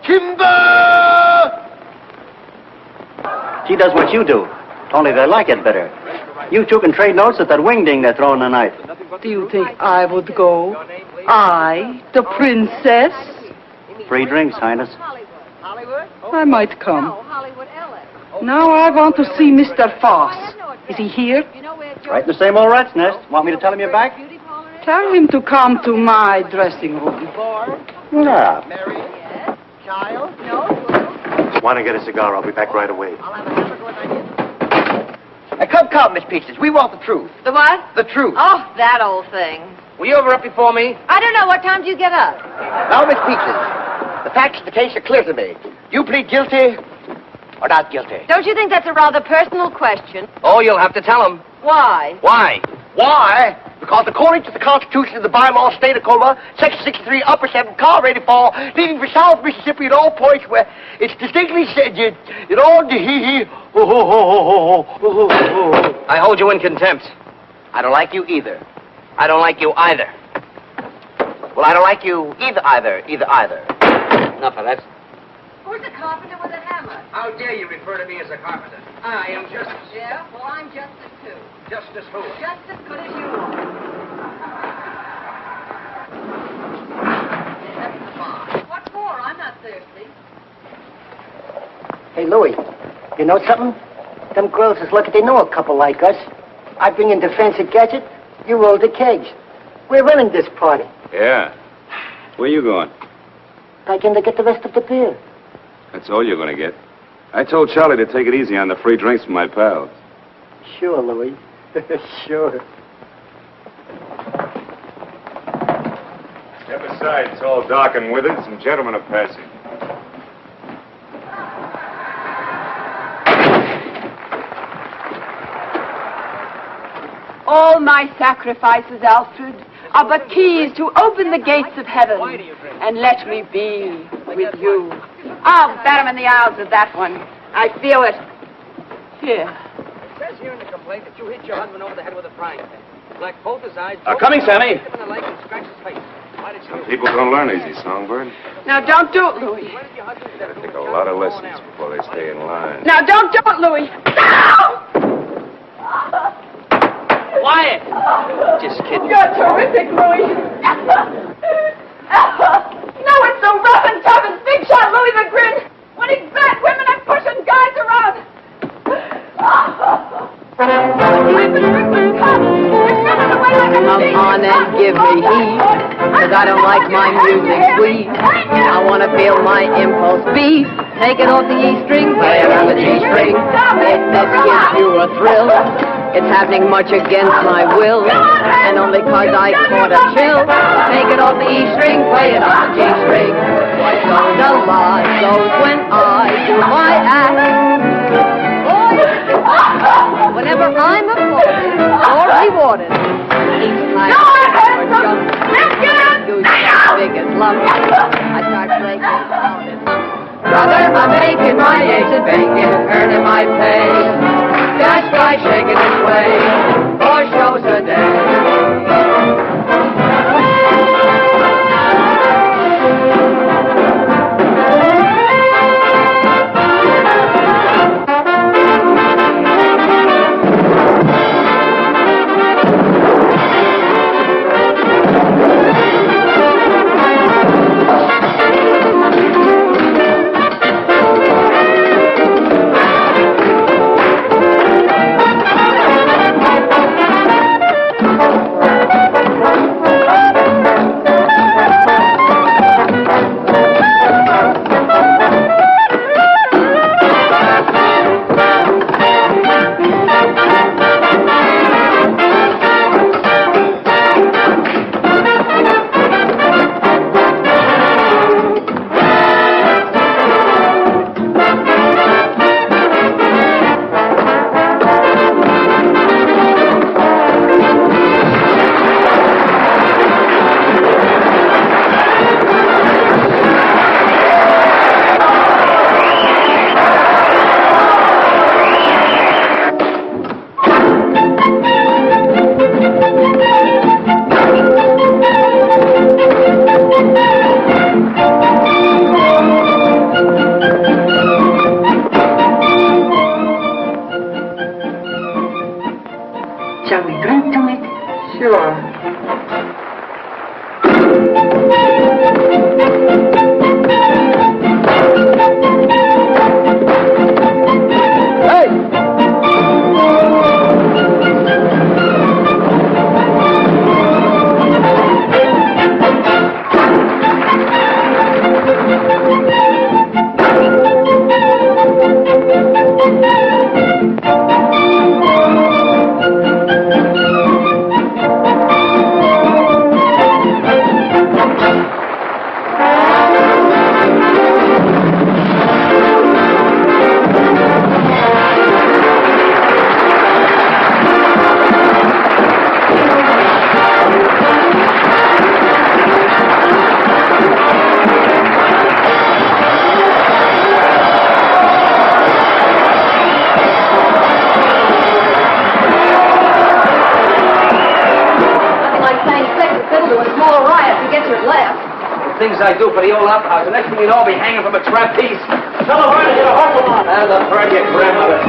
S11: Kimber! She does what you do, only they like it better. You two can trade notes at that wingding they're throwing tonight.
S16: Do you think I would go? I, the princess?
S11: Free drinks, Highness.
S16: I might come. Now I want to see Mr. Foss. Is he here?
S11: Right in the same old rat's nest. Want me to tell him you're back?
S16: Tell him to come to my dressing room.
S11: Yeah.
S1: Child?
S6: Want to get a cigar? I'll be back right away.
S1: Come, Miss Peaches. We want the truth.
S4: The what?
S1: The truth.
S4: Oh, that old thing.
S5: Were you ever up before me?
S4: I don't know. What time do you get up?
S1: Now, Miss Peaches, the facts of the case are clear to me. You plead guilty or not guilty?
S4: Don't you think that's a rather personal question?
S5: Oh, you'll have to tell him.
S4: Why?
S5: Why?
S1: Why? Because according to the Constitution of the bylaws of the state of Oklahoma, Section 63, Upper 7, car ready to fall, leaving for South Mississippi at all points where it's distinctly said, you know,
S5: I hold you in contempt. I don't like you either. I don't like you either.
S1: Well, I don't like you either.
S5: Enough of that.
S4: Who's the carpenter with a hammer?
S5: How dare you refer to me as a carpenter? I am Justice.
S4: Yeah? Well, I'm Justice, too.
S5: Justice who?
S4: Just as good as you are. What for? I'm not thirsty.
S1: Hey, Louie, you know something? Them girls is lucky they know a couple like us. I bring in the fancy gadget, you roll the kegs. We're running this party.
S13: Yeah. Where you going?
S1: Back in to get the rest of the beer.
S13: That's all you're going to get. I told Charlie to take it easy on the free drinks from my pals.
S1: Sure, Louie. Sure.
S13: Step aside. It's all dark and withered. Some gentlemen are passing.
S16: All my sacrifices, Alfred, are but keys to open the gates of heaven and let me be with you. I'll bet him in the aisles with that one. I feel it. Here.
S5: It says here in the complaint that you hit your husband over the head with a frying pan. Black both his eyes.
S7: Coming, Sammy.
S5: Hit him in the leg and scratched his face. Why did you...
S13: People don't learn easy, Songbird.
S16: Now, don't do it, Louis.
S13: Gotta take a lot of lessons before they stay in line.
S16: Now, don't do it, Louis.
S5: Quiet! Just kidding.
S16: You're terrific, Louis. No, it's so rough and tough and big shot Louis the Grin. When he's back, women are pushing guys around.
S8: Come on and give me heat, 'cause I don't like my music sweet. I want to feel my impulse beat. Take it off the E string, play it on the G string. If this gives you a thrill, it's happening much against my will, and only 'cause I caught a chill. Take it off the E string, play it on the G string. What goes a lot goes when I do my act. Whenever I'm applauded or rewarded, each time I jump, goose as big as lump, I start flaking out it. Brother, I'm making my eggs and bacon, earning my pay, just by shaking and swaying, 4 shows a day.
S16: Shall we drink to it?
S8: Sure.
S5: Things I do for the old opera house. The next thing you know, I'll be hanging from a trapeze. Tell the bird to get a hustle on. And the bird, your grandmother.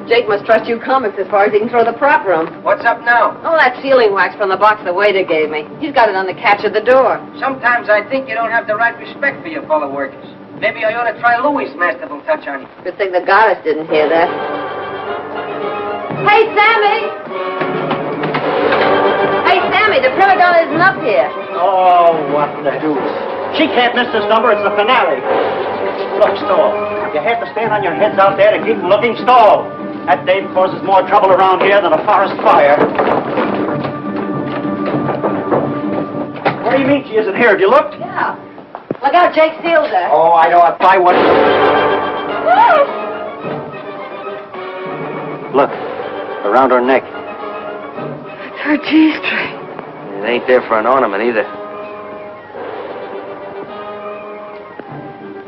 S4: Jake must trust you comics as far as he can throw the prop room.
S5: What's up now?
S4: Oh, that sealing wax from the box the waiter gave me. He's got it on the catch of the door.
S5: Sometimes I think you don't have the right respect for your fellow workers. Maybe I ought to try Louis' masterful touch on you.
S4: Good thing the goddess didn't hear that. Hey, Sammy! Hey, Sammy, the prima donna is listen up here.
S12: Oh, what the deuce. She can't miss this number. It's the finale. Look, stall. You have to stand on your heads out there to keep them looking. Stall. That dame causes more trouble around here than a forest fire. What do you mean she isn't here? Have you looked?
S4: Yeah. Look out, Jake Steele's there.
S12: Oh, I know. I'll buy one. Look. Around her neck.
S8: It's her G-string.
S5: It ain't there for an ornament either.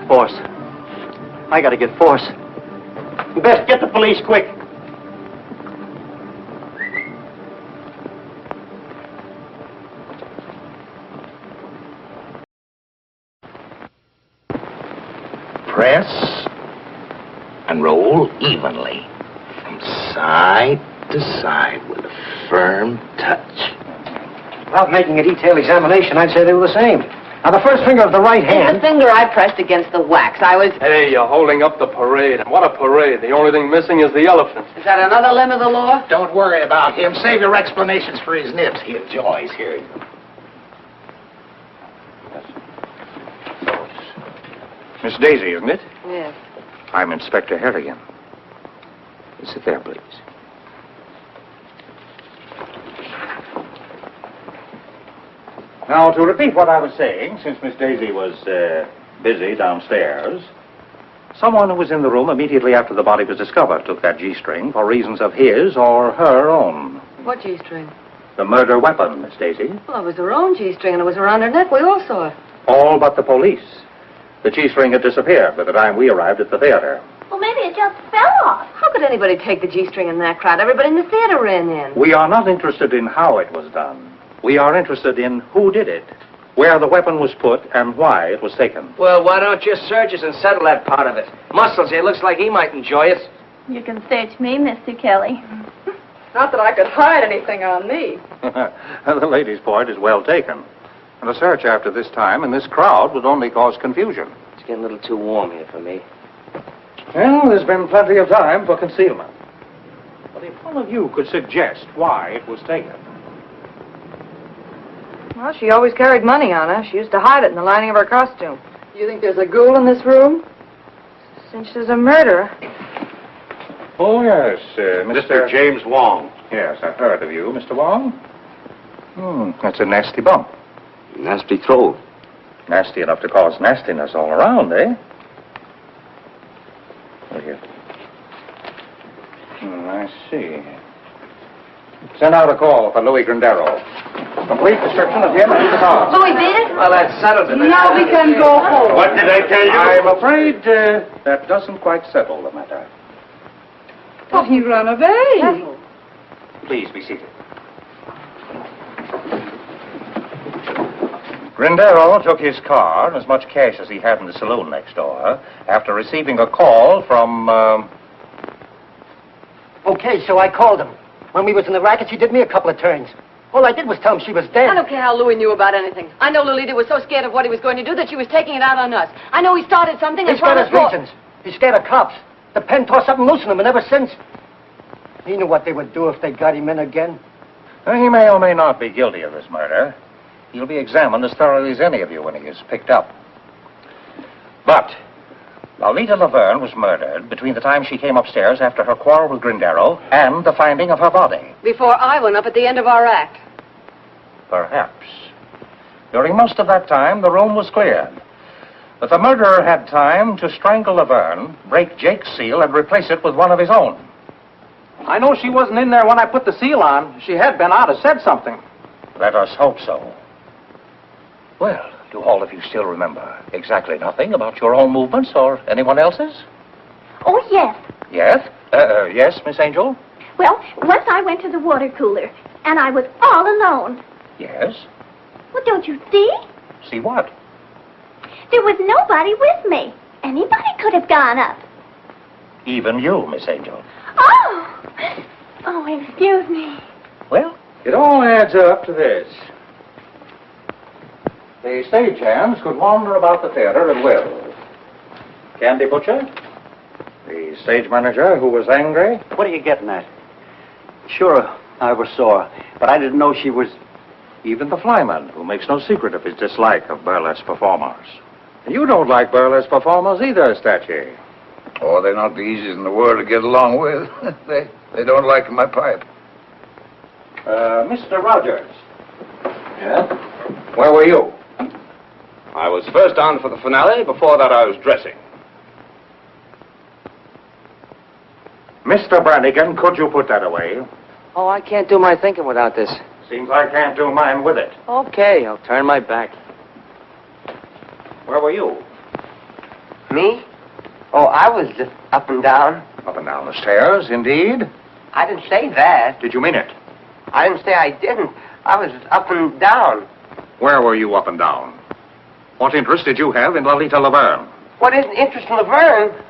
S12: Force. I gotta get Force. You best get the police quick.
S17: Press and roll evenly from side to side with a firm touch.
S12: Without making a detailed examination, I'd say they were the same. Now, the first finger of the right hand...
S4: The finger I pressed against the wax. I was...
S18: Hey, you're holding up the parade. And what a parade. The only thing missing is the elephant.
S4: Is that another limb of the law?
S17: Don't worry about him. Save your explanations for his nibs. He enjoys hearing them.
S19: Miss Daisy, isn't it?
S4: Yes.
S19: I'm Inspector Harrigan. Sit there, please. Now, to repeat what I was saying, since Miss Daisy was busy downstairs, someone who was in the room immediately after the body was discovered took that G-string for reasons of his or her own.
S8: What G-string?
S19: The murder weapon, Miss Daisy.
S8: Well, it was her own G-string, and it was around her neck. We all saw it.
S19: All but the police. The G-string had disappeared by the time we arrived at the theater.
S9: Well, maybe it just fell off.
S8: How could anybody take the G-string in that crowd? Everybody in the theater ran in.
S19: We are not interested in how it was done. We are interested in who did it, where the weapon was put, and why it was taken.
S5: Well, why don't you search us and settle that part of it? Muscles here looks like he might enjoy it.
S9: You can search me, Mr. Kelly.
S16: Not that I could hide anything on me.
S19: The lady's point is well taken. And a search after this time in this crowd would only cause confusion.
S5: It's getting a little too warm here for me.
S19: Well, there's been plenty of time for concealment. But if one of you could suggest why it was taken.
S8: Well, she always carried money on her. She used to hide it in the lining of her costume. You think there's a ghoul in this room? Since there's a murderer.
S19: Oh, yes,
S2: Mr. James Wong.
S19: Yes, I've heard of you, Mr. Wong. That's a nasty bump.
S13: Nasty throw.
S19: Nasty enough to cause nastiness all around, eh? Look here. I see. Send out a call for Louis Grindero. Complete description of him and his car.
S4: Louis beat it?
S5: Well, that settles it.
S16: Now we can go home.
S2: What did I tell you?
S19: I'm afraid that doesn't quite settle the matter.
S16: But he ran away.
S19: Please be seated. Grindero took his car and as much cash as he had in the saloon next door after receiving a call from,
S12: Okay, so I called him. When we was in the racket, she did me a couple of turns. All I did was tell him she was dead.
S8: I don't care how Louis knew about anything. I know Lolita was so scared of what he was going to do that she was taking it out on us. I know he started something and
S12: He's got his
S8: promised
S12: reasons. He's scared of cops. The pen tore something loose in him, and ever since, he knew what they would do if they got him in again.
S19: He may or may not be guilty of this murder. He'll be examined as thoroughly as any of you when he is picked up. But Lolita Laverne was murdered between the time she came upstairs after her quarrel with Grindero and the finding of her body.
S8: Before I went up at the end of our act.
S19: Perhaps. During most of that time, the room was cleared. But the murderer had time to strangle Laverne, break Jake's seal, and replace it with one of his own.
S7: I know she wasn't in there when I put the seal on. If she had been, I'd have said something.
S19: Let us hope so. Well, do all of you still remember exactly nothing about your own movements or anyone else's?
S9: Oh, yes.
S19: Yes? Yes, Miss Angel?
S9: Well, once I went to the water cooler, and I was all alone.
S19: Yes?
S9: Well, don't you see?
S19: See what?
S9: There was nobody with me. Anybody could have gone up.
S19: Even you, Miss Angel.
S9: Oh! Oh, excuse me.
S19: Well, it all adds up to this. The stagehands could wander about the theater at will. Candy Butcher, the stage manager who was angry.
S12: What are you getting at? Sure, I ever saw her, but I didn't know she was...
S19: Even the flyman, who makes no secret of his dislike of burlesque performers. You don't like burlesque performers either, Statue.
S17: Oh, they're not the easiest in the world to get along with. they don't like my pipe.
S19: Mr. Rogers. Yeah? Where were you?
S13: I was first on for the finale. Before that, I was dressing.
S19: Mr. Brannigan, could you put that away?
S5: Oh, I can't do my thinking without this.
S19: Seems I can't do mine with it.
S5: Okay, I'll turn my back.
S19: Where were you?
S1: Me? Oh, I was just up and down.
S19: Up and down the stairs, indeed.
S1: I didn't say that.
S19: Did you mean it?
S1: I didn't say I didn't. I was just up and down.
S19: Where were you up and down? What interest did you have in Lolita Laverne?
S1: What is an interest in Laverne?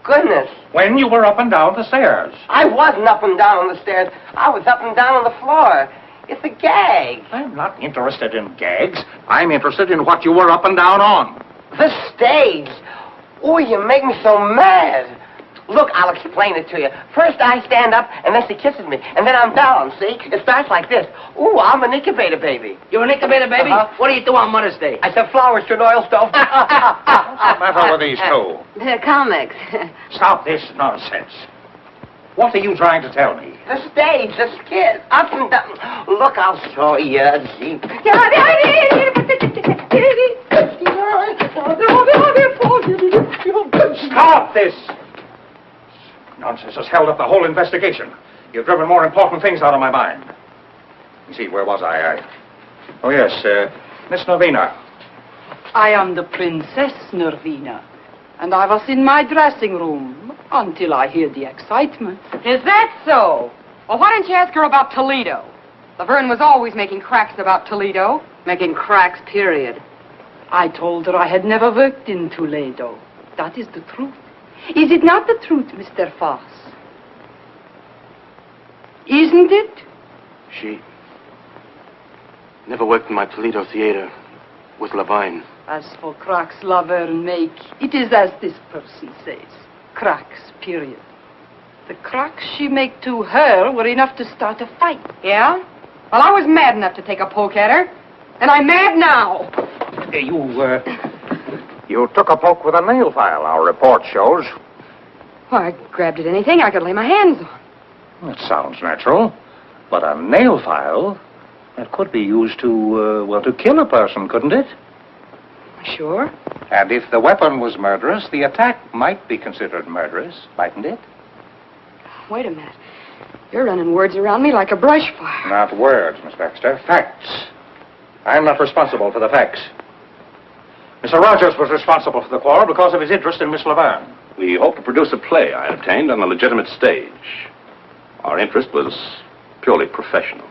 S1: Goodness.
S19: When you were up and down the stairs.
S1: I wasn't up and down on the stairs. I was up and down on the floor. It's a gag.
S19: I'm not interested in gags. I'm interested in what you were up and down on.
S1: The stage. Oh, you make me so mad. Look, I'll explain it to you. First I stand up, and then she kisses me, and then I'm down, see? It starts like this. Ooh, I'm an incubator baby.
S5: You're an incubator baby? What do you do on Mother's Day?
S1: I sell flowers to an oil stove.
S19: What's the matter with these two?
S8: They're comics.
S19: Stop this nonsense. What are you trying to tell me?
S1: The stage, the skit, up and down. Look, I'll show you. See?
S19: Stop this! Nonsense has held up the whole investigation. You've driven more important things out of my mind. You see, where was I? Oh, yes, Miss Nervina.
S20: I am the Princess Nervina, and I was in my dressing room until I heard the excitement.
S16: Is that so? Well, why didn't you ask her about Toledo? Laverne was always making cracks about Toledo.
S8: Making cracks, period.
S20: I told her I had never worked in Toledo. That is the truth. Is it not the truth, Mr. Foss? Isn't it?
S18: She never worked in my Toledo theater with Lavine.
S20: As for cracks Laverne make, it is as this Percy says. Cracks, period. The cracks she make to her were enough to start a fight.
S16: Yeah? Well, I was mad enough to take a poke at her. And I'm mad now.
S19: You took a poke with a nail file, our report shows.
S16: Well, I grabbed at anything I could lay my hands on.
S19: That sounds natural. But a nail file, that could be used to kill a person, couldn't it?
S16: Sure.
S19: And if the weapon was murderous, the attack might be considered murderous, mightn't it?
S16: Wait a minute. You're running words around me like a brush fire.
S19: Not words, Miss Baxter. Facts. I'm not responsible for the facts. Mr. Rogers was responsible for the quarrel because of his interest in Miss Laverne.
S13: We hope to produce a play I obtained on a legitimate stage. Our interest was purely professional.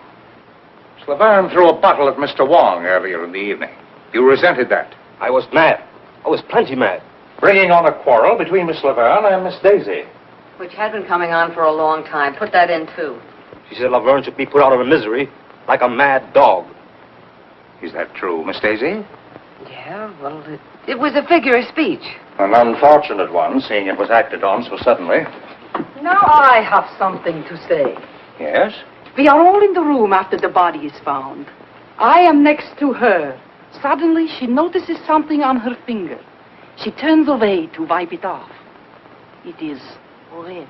S19: Miss Laverne threw a bottle at Mr. Wong earlier in the evening. You resented that.
S11: I was mad. I was plenty mad.
S19: Bringing on a quarrel between Miss Laverne and Miss Daisy.
S8: Which had been coming on for a long time. Put that in, too.
S11: She said Laverne should be put out of her misery like a mad dog.
S19: Is that true, Miss Daisy?
S8: Yeah, well, it was a figure of speech.
S19: An unfortunate one, seeing it was acted on so suddenly.
S20: Now I have something to say.
S19: Yes?
S20: We are all in the room after the body is found. I am next to her. Suddenly, she notices something on her finger. She turns away to wipe it off. It is red.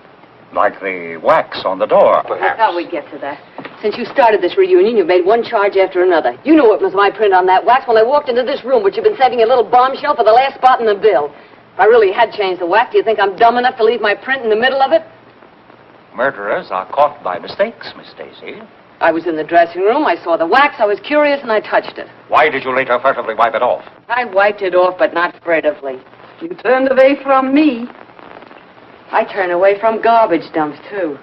S19: Like the wax on the door, perhaps.
S8: I thought we'd get to that. Since you started this reunion, you've made one charge after another. You knew it was my print on that wax when I walked into this room, which you've been saving a little bombshell for the last spot in the bill. If I really had changed the wax, do you think I'm dumb enough to leave my print in the middle of it?
S19: Murderers are caught by mistakes, Miss Daisy.
S8: I was in the dressing room, I saw the wax, I was curious, and I touched it.
S19: Why did you later furtively wipe it off?
S8: I wiped it off, but not furtively.
S20: You turned away from me.
S8: I turn away from garbage dumps, too.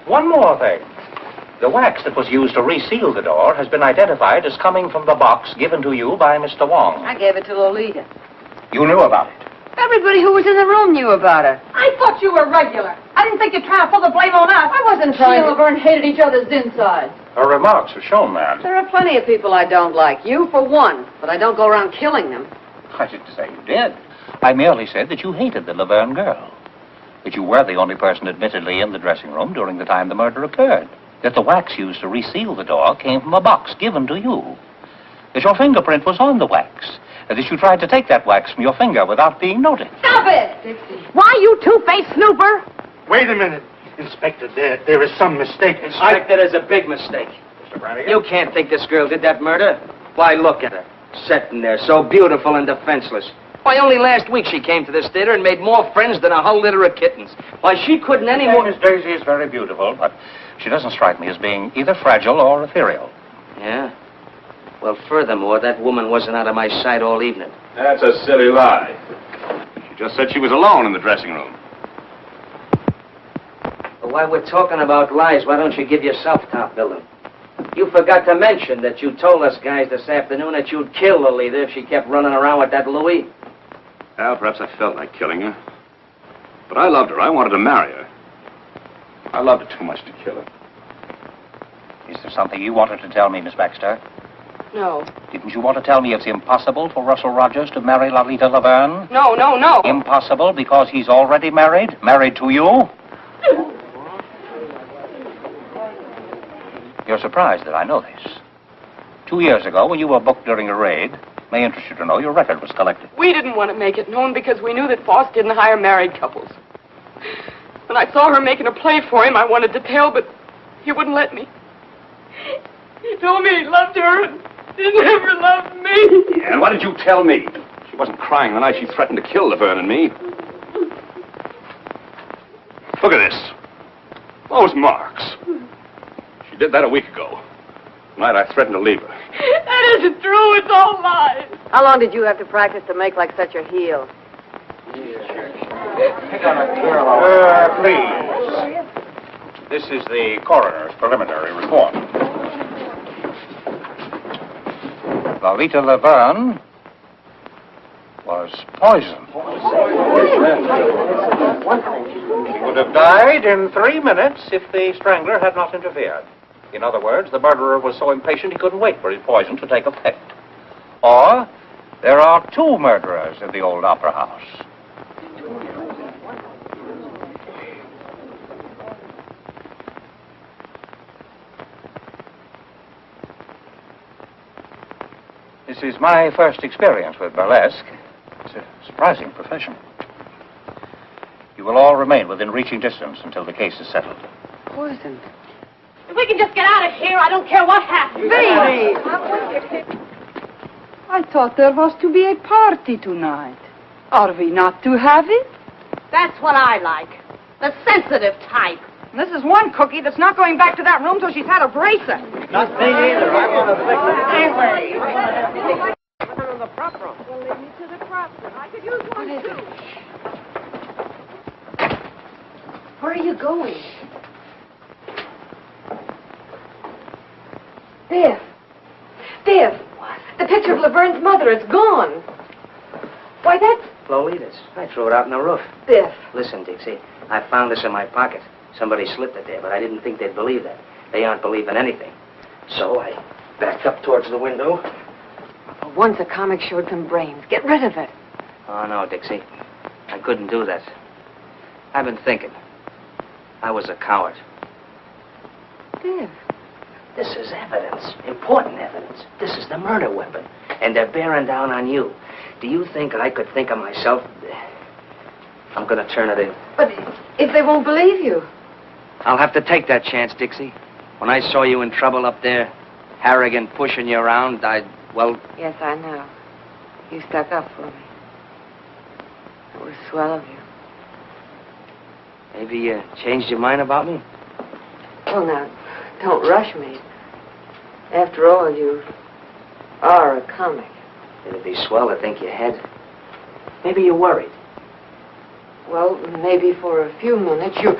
S19: One more thing. The wax that was used to reseal the door has been identified as coming from the box given to you by Mr. Wong.
S8: I gave it to Lolita.
S19: You knew about it.
S8: Everybody who was in the room knew about it.
S16: I thought you were regular. I didn't think you'd try to pull the blame on us.
S8: I wasn't trying to...
S16: Laverne hated each other's insides.
S19: Her remarks have shown that.
S8: There are plenty of people I don't like. You, for one. But I don't go around killing them.
S19: I didn't say you did. I merely said that you hated the Laverne girl. That you were the only person admittedly in the dressing room during the time the murder occurred. that the wax used to reseal the door came from a box given to you, that your fingerprint was on the wax, and that you tried to take that wax from your finger without being noticed.
S4: Stop it! Dixie. Why, you two-faced snooper?
S11: Wait a minute. Inspector, there is some mistake.
S5: Inspector, there's a big mistake.
S11: Mr. Brannigan?
S5: You can't think this girl did that murder. Why, look at her. Sitting there, so beautiful and defenseless. Why, only last week she came to this theater and made more friends than a whole litter of kittens. Why, she couldn't any more...
S19: Miss Daisy is very beautiful, but she doesn't strike me as being either fragile or ethereal.
S5: Yeah? Well, furthermore, that woman wasn't out of my sight all evening.
S13: That's a silly lie. She just said she was alone in the dressing room.
S5: But while we're talking about lies, why don't you give yourself top billing? You forgot to mention that you told us guys this afternoon that you'd kill Lolita if she kept running around with that Louis.
S13: Well, perhaps I felt like killing her. But I loved her. I wanted to marry her. I loved her too much to kill her.
S19: Is there something you wanted to tell me, Miss Baxter?
S16: No.
S19: Didn't you want to tell me it's impossible for Russell Rogers to marry Lolita Laverne?
S16: No, no, no.
S19: Impossible because he's already married? Married to you? You're surprised that I know this. 2 years ago, when you were booked during a raid, may interest you to know your record was collected.
S16: We didn't want to make it known because we knew that Foss didn't hire married couples. When I saw her making a play for him, I wanted to tell, but he wouldn't let me. He told me he loved her and he never loved me.
S13: Yeah, why did you tell me? She wasn't crying the night she threatened to kill Laverne and me. Look at this. Those marks. She did that a week ago. The night I threatened to leave her.
S16: That isn't true. It's all lies.
S4: How long did you have to practice to make like such a heel?
S19: Please. This is the coroner's preliminary report. Lolita Laverne was poisoned. She would have died in 3 minutes if the strangler had not interfered. In other words, the murderer was so impatient he couldn't wait for his poison to take effect. Or, there are 2 murderers in the old opera house. This is my first experience with burlesque. It's a surprising profession. You will all remain within reaching distance until the case is settled.
S4: Poisoned. If we can just get out of here, I don't care what happens.
S20: Baby! I thought there was to be a party tonight. Are we not to have it?
S4: That's what I like. The sensitive type.
S15: This is one cookie that's not going back to that room till she's had a bracer.
S12: Not me either. I want to fix it anyway.
S4: In the prop room. Well, lead me to the prop room. I could use one, too. Where are you going? Biff. Biff. What? The picture of Laverne's mother is gone. Why, that's...
S5: Lolita's. I threw it out in the roof.
S4: Biff.
S5: Listen, Dixie, I found this in my pocket. Somebody slipped it there, but I didn't think they'd believe that. They aren't believing anything. So I backed up towards the window.
S4: Once a comic showed some brains. Get rid of it.
S5: Oh, no, Dixie. I couldn't do that. I've been thinking. I was a coward.
S4: Biff.
S5: This is evidence. Important evidence. This is the murder weapon. And they're bearing down on you. Do you think I could think of myself? I'm going to turn it in.
S4: But if they won't believe you?
S5: I'll have to take that chance, Dixie. When I saw you in trouble up there, Harrigan pushing you around, well...
S4: Yes, I know. You stuck up for me. It was swell of you.
S5: Maybe you changed your mind about me?
S4: Well, now, don't rush me. After all, you are a comic.
S5: It'd be swell to think you had. Maybe you're worried.
S4: Well, maybe for a few minutes you...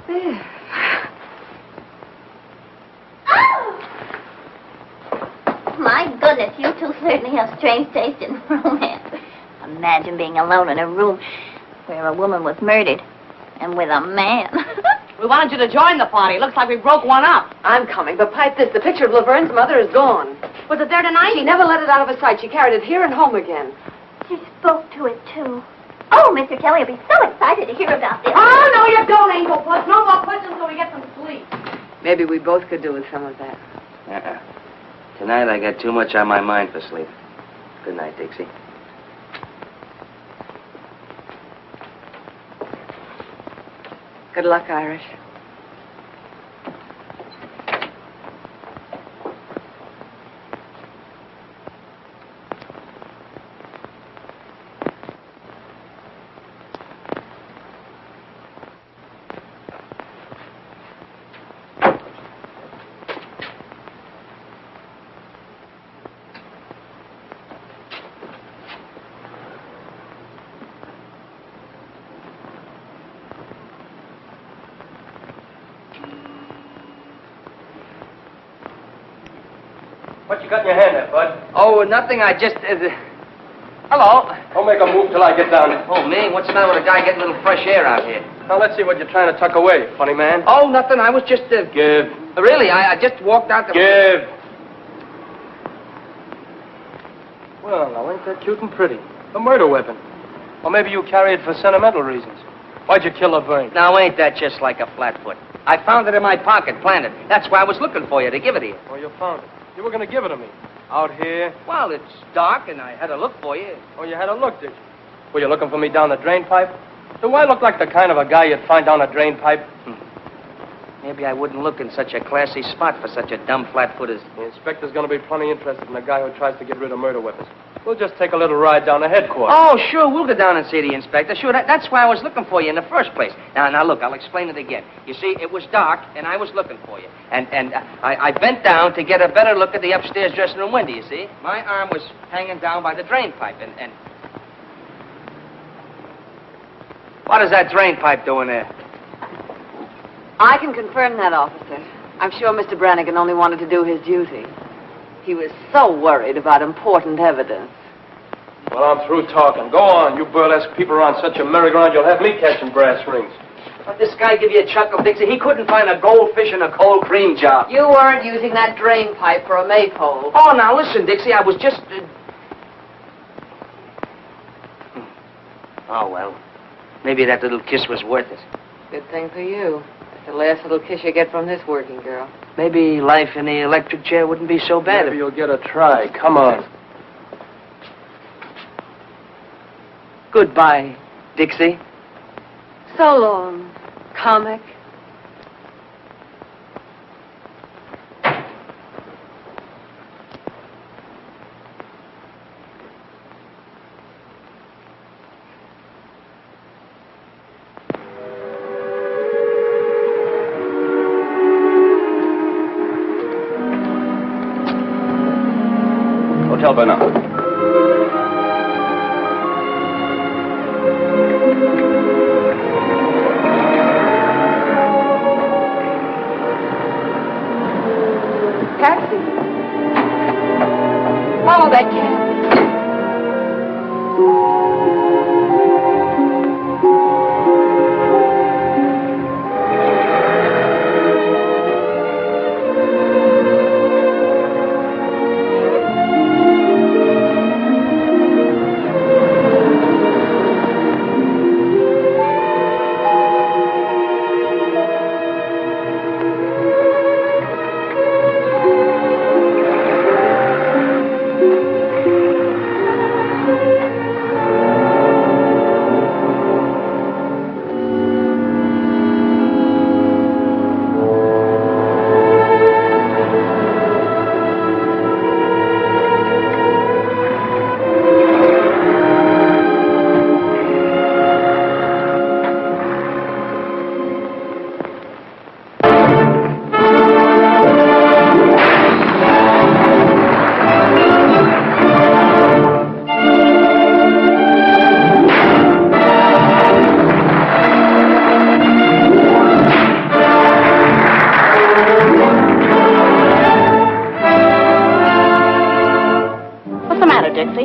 S4: There.
S9: My goodness, you two certainly have strange taste in romance. Imagine being alone in a room where a woman was murdered and with a man.
S4: We wanted you to join the party. Looks like we broke one up. I'm coming, but pipe this. The picture of Laverne's mother is gone. Was it there tonight? She never let it out of her sight. She carried it here and home again.
S9: She spoke to it, too. Oh, Mr. Kelly will be so excited to hear about this.
S4: Oh, no, you don't, Angel Puss. No more questions until we get some sleep.
S8: Maybe we both could do with some of that.
S5: Tonight I got too much on my mind for sleep. Good night, Dixie.
S8: Good luck, Irish.
S21: What you got in your hand there, Bud?
S5: Oh, nothing. I just... Hello.
S21: Don't make a move till I get down.
S5: Oh, me? What's the matter with a guy getting a little fresh air out here?
S21: Now, let's see what you're trying to tuck away, funny man.
S5: Oh, nothing. I was just...
S21: Give.
S5: Really, I just walked out the...
S21: Give. Well, now, ain't that cute and pretty? A murder weapon. Or maybe you carry it for sentimental reasons. Why'd you kill Laverne?
S5: Now, ain't that just like a flatfoot? I found it in my pocket, planted. That's why I was looking for you, to give it to you.
S21: Oh, you found it. You were going to give it to me. Out here?
S5: Well, it's dark, and I had a look for you.
S21: Oh, you had a look, did you? Were you looking for me down the drain pipe? Do I look like the kind of a guy you'd find down a drain pipe?
S5: Maybe I wouldn't look in such a classy spot for such a dumb flatfoot as...
S21: The inspector's going to be plenty interested in a guy who tries to get rid of murder weapons. We'll just take a little ride down to headquarters.
S5: Oh, sure, we'll go down and see the inspector. Sure, that's why I was looking for you in the first place. Now, look, I'll explain it again. You see, it was dark, and I was looking for you. And I bent down to get a better look at the upstairs dressing room window, you see? My arm was hanging down by the drain pipe, and... What is that drain pipe doing there?
S8: I can confirm that, officer. I'm sure Mr. Brannigan only wanted to do his duty. He was so worried about important evidence.
S21: Well, I'm through talking. Go on, you burlesque people are on such a merry-go-round, you'll have me catching brass rings.
S5: What, this guy give you a chuckle, Dixie? He couldn't find a goldfish in a cold cream jar.
S8: You weren't using that drain pipe for a maypole.
S5: Oh, now listen, Dixie, I was just... Oh, well, maybe that little kiss was worth it.
S8: Good thing for you. It's the last little kiss you get from this working girl.
S5: Maybe life in the electric chair wouldn't be so bad.
S21: Maybe you'll get a try. Come on.
S5: Goodbye, Dixie.
S8: So long, comic.
S13: Hotel Bernard.
S8: Taxi. Follow that cab.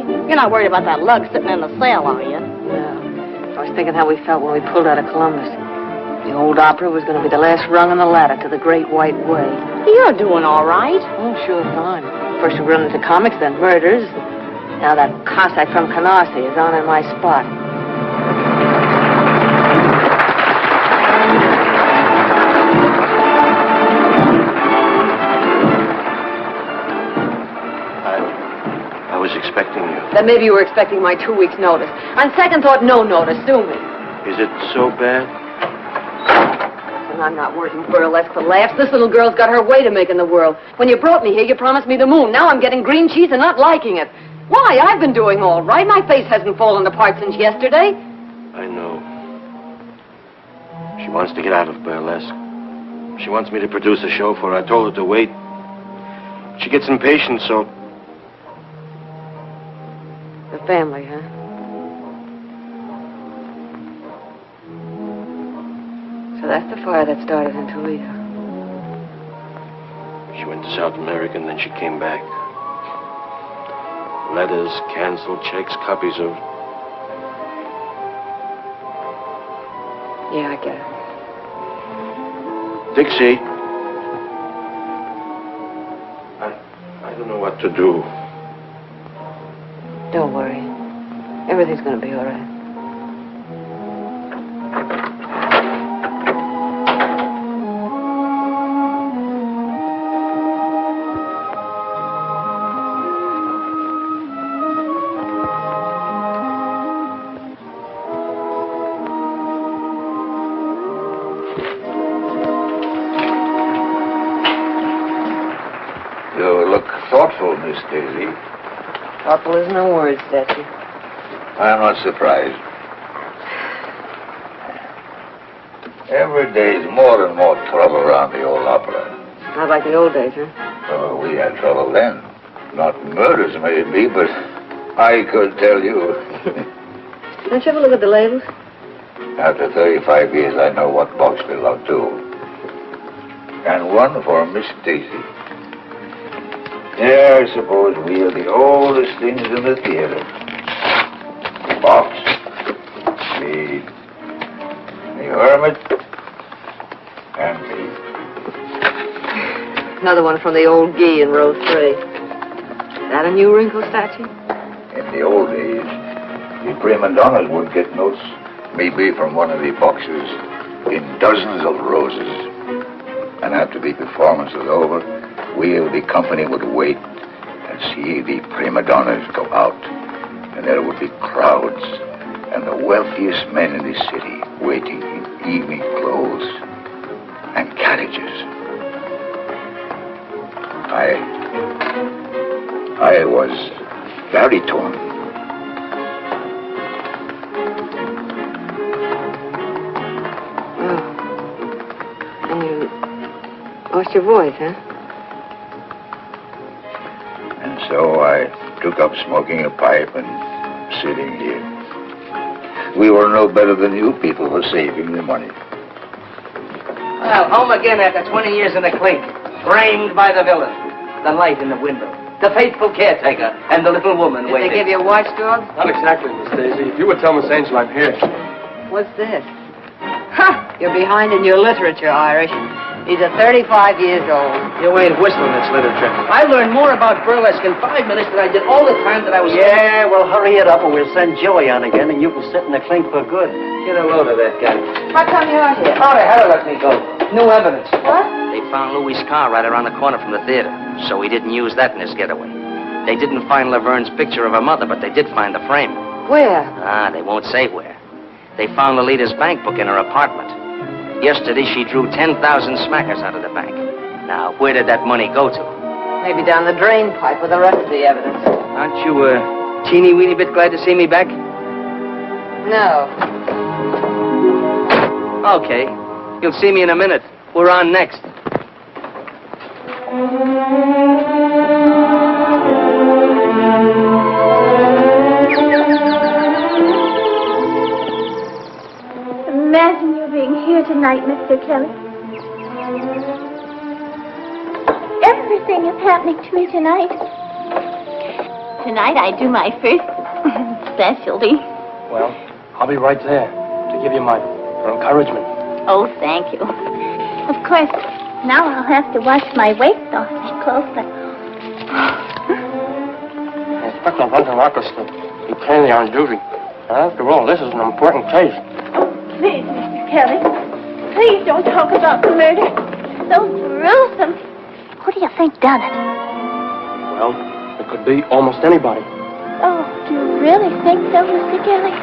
S4: You're not worried about that lug sitting in the cell, are you?
S8: No. I was thinking how we felt when we pulled out of Columbus. The old opera was going to be the last rung on the ladder to the Great White Way.
S4: You're doing all right.
S8: Oh, sure, fine. First we run into comics, then murders. Now that Cossack from Canarsie is on in my spot.
S4: Then maybe you were expecting my 2 weeks' notice. On second thought, no notice. Sue me.
S18: Is it so bad?
S4: And I'm not working burlesque for laughs. This little girl's got her way to make in the world. When you brought me here, you promised me the moon. Now I'm getting green cheese and not liking it. Why? I've been doing all right. My face hasn't fallen apart since yesterday.
S18: I know. She wants to get out of burlesque. She wants me to produce a show for her. I told her to wait. She gets impatient, so...
S4: The family, huh? So that's the fire that started in Toledo.
S18: She went to South America and then she came back. Letters, canceled checks, copies of...
S4: Yeah, I get it.
S18: Dixie. I don't know what to do.
S4: Don't worry. Everything's gonna be all right.
S10: You look thoughtful, Miss Daisy.
S4: Thoughtful is no word, Stetson.
S10: I'm not surprised. Every day's more and more trouble around the old opera.
S4: Not like the old days, huh?
S10: Oh, we had trouble then. Not murders, maybe, but I could tell you.
S4: Don't you ever look at the labels?
S10: After 35 years, I know what box belonged to. And one for Miss Daisy. Yeah, I suppose we are the oldest things in the theater. The box, the hermit, and me.
S4: Another one from the old Gee in row 3. That a new wrinkle statue?
S10: In the old days, the prima donnas would get notes, maybe from one of the boxes, in dozens of roses. And after the performance was over, we of the company would wait and see the prima donnas go out. And there would be crowds and the wealthiest men in the city waiting in evening clothes and carriages. I was very torn.
S4: Oh. And you lost your voice, huh?
S10: And so I took up smoking a pipe and sitting here. We were no better than you people for saving the money.
S5: Well, home again after 20 years in the clink. Framed by the villain. The light in the window. The faithful caretaker. And the little woman waiting.
S4: Did they give you a watchdog?
S21: Not exactly, Miss Daisy. If you would tell Miss Angel I'm here.
S4: What's this? Ha! You're behind in your literature, Irish. He's 35 years old.
S5: You ain't whistling this literature. I learned more about burlesque in 5 minutes than I did all the time that I was...
S12: Yeah, well, hurry it up or we'll send Joey on again and you can sit in the clink for good.
S5: Get a load of that guy.
S4: How come you're here?
S5: Oh, they had to let me go. New evidence.
S4: What?
S5: They found Louis' car right around the corner from the theater, so he didn't use that in his getaway. They didn't find Laverne's picture of her mother, but they did find the frame.
S4: Where?
S5: Ah, they won't say where. They found Lolita's bank book in her apartment. Yesterday, she drew 10,000 smackers out of the bank. Now, where did that money go to?
S4: Maybe down the drain pipe with the rest of the evidence.
S5: Aren't you a teeny-weeny bit glad to see me back?
S4: No.
S5: Okay. You'll see me in a minute. We're on next.
S9: Imagine you being here tonight, Mr. Kelly. Everything is happening to me tonight. Tonight I do my first specialty.
S21: Well, I'll be right there to give you my encouragement.
S9: Oh, thank you. Of course, now I'll have to watch my weight awfully closely.
S21: Inspector Hunter Marcus, you clearly on duty. After all, this is an important case.
S9: Please, Mr. Kelly, please don't talk about the murder. So gruesome. Who do you think done it?
S21: Well, it could be almost anybody.
S9: Oh, really think so, Mr. Kelly?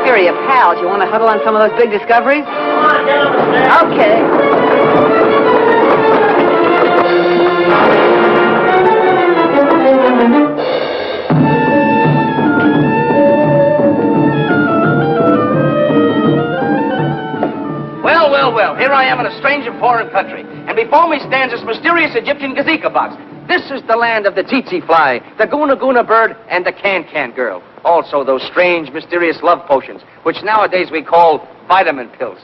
S8: Here are you pals. You want to huddle on some of those big discoveries?
S12: Come on, get on the stairs.
S8: Okay.
S5: Well, here I am in a strange and foreign country, and before me stands this mysterious Egyptian gazika box. This is the land of the tsetse fly, the guna guna bird, and the can-can girl. Also those strange, mysterious love potions, which nowadays we call vitamin pills.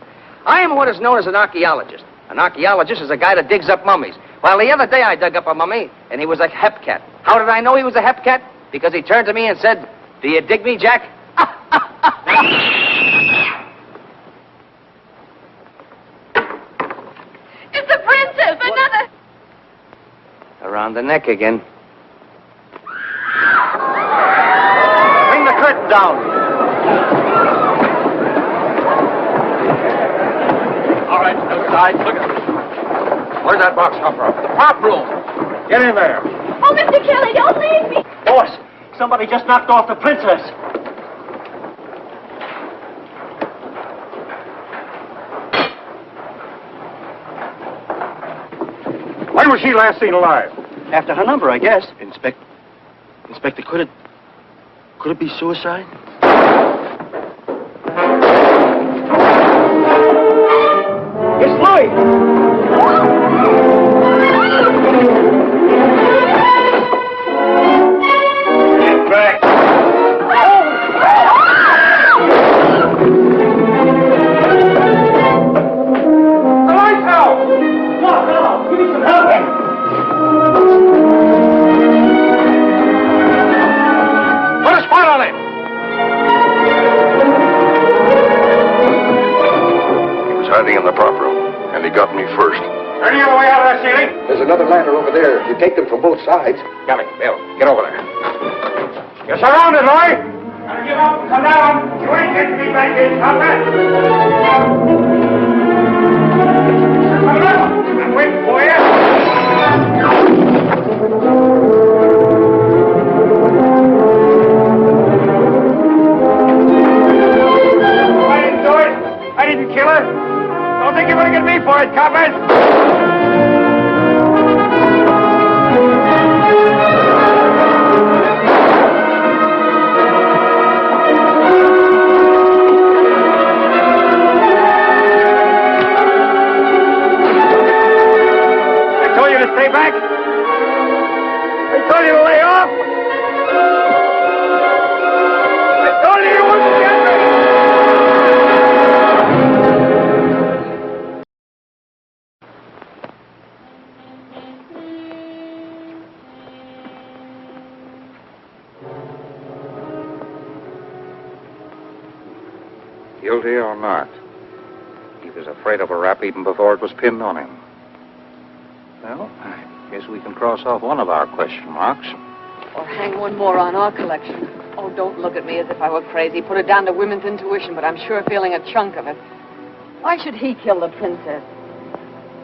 S5: I am what is known as an archaeologist. An archaeologist is a guy that digs up mummies. Well, the other day I dug up a mummy, and he was a hepcat. How did I know he was a hepcat? Because he turned to me and said, "Do you dig me, Jack?"
S14: It's the princess! Another...
S5: Around the neck again. Bring the curtain down.
S7: All right, outside. Look at this. Where'd that box come from? The prop room. Get in there.
S14: Oh, Mr. Kelly, don't leave me!
S12: Boss, somebody just knocked off the princess.
S19: When was she last seen alive?
S18: After her number, I guess. Inspector, could it be suicide?
S12: It's Louis!
S19: Get back. The lights out!
S12: What now? We need some help.
S19: Put a spot on him.
S10: He was hiding in the prop room, and he got me first.
S19: Turn the other way out of that ceiling.
S17: There's another ladder over there. You take them from both sides.
S19: Kelly, Bill, get over there. You're surrounded, Louis. Gotta give up and come down. You ain't getting me back in, Conrad. Come on, I'm waiting for you. I didn't do it. I didn't kill her. Don't think you're going to get me for it, coppers. I told you to stay back. I told you to lay off. I told you you wouldn't get me. Guilty or not, he was afraid of a rap even before it was pinned on him. Well, I guess we can cross off one of our question marks.
S8: Or hang one more on our collection. Oh, don't look at me as if I were crazy. Put it down to women's intuition, but I'm sure feeling a chunk of it. Why should he kill the princess?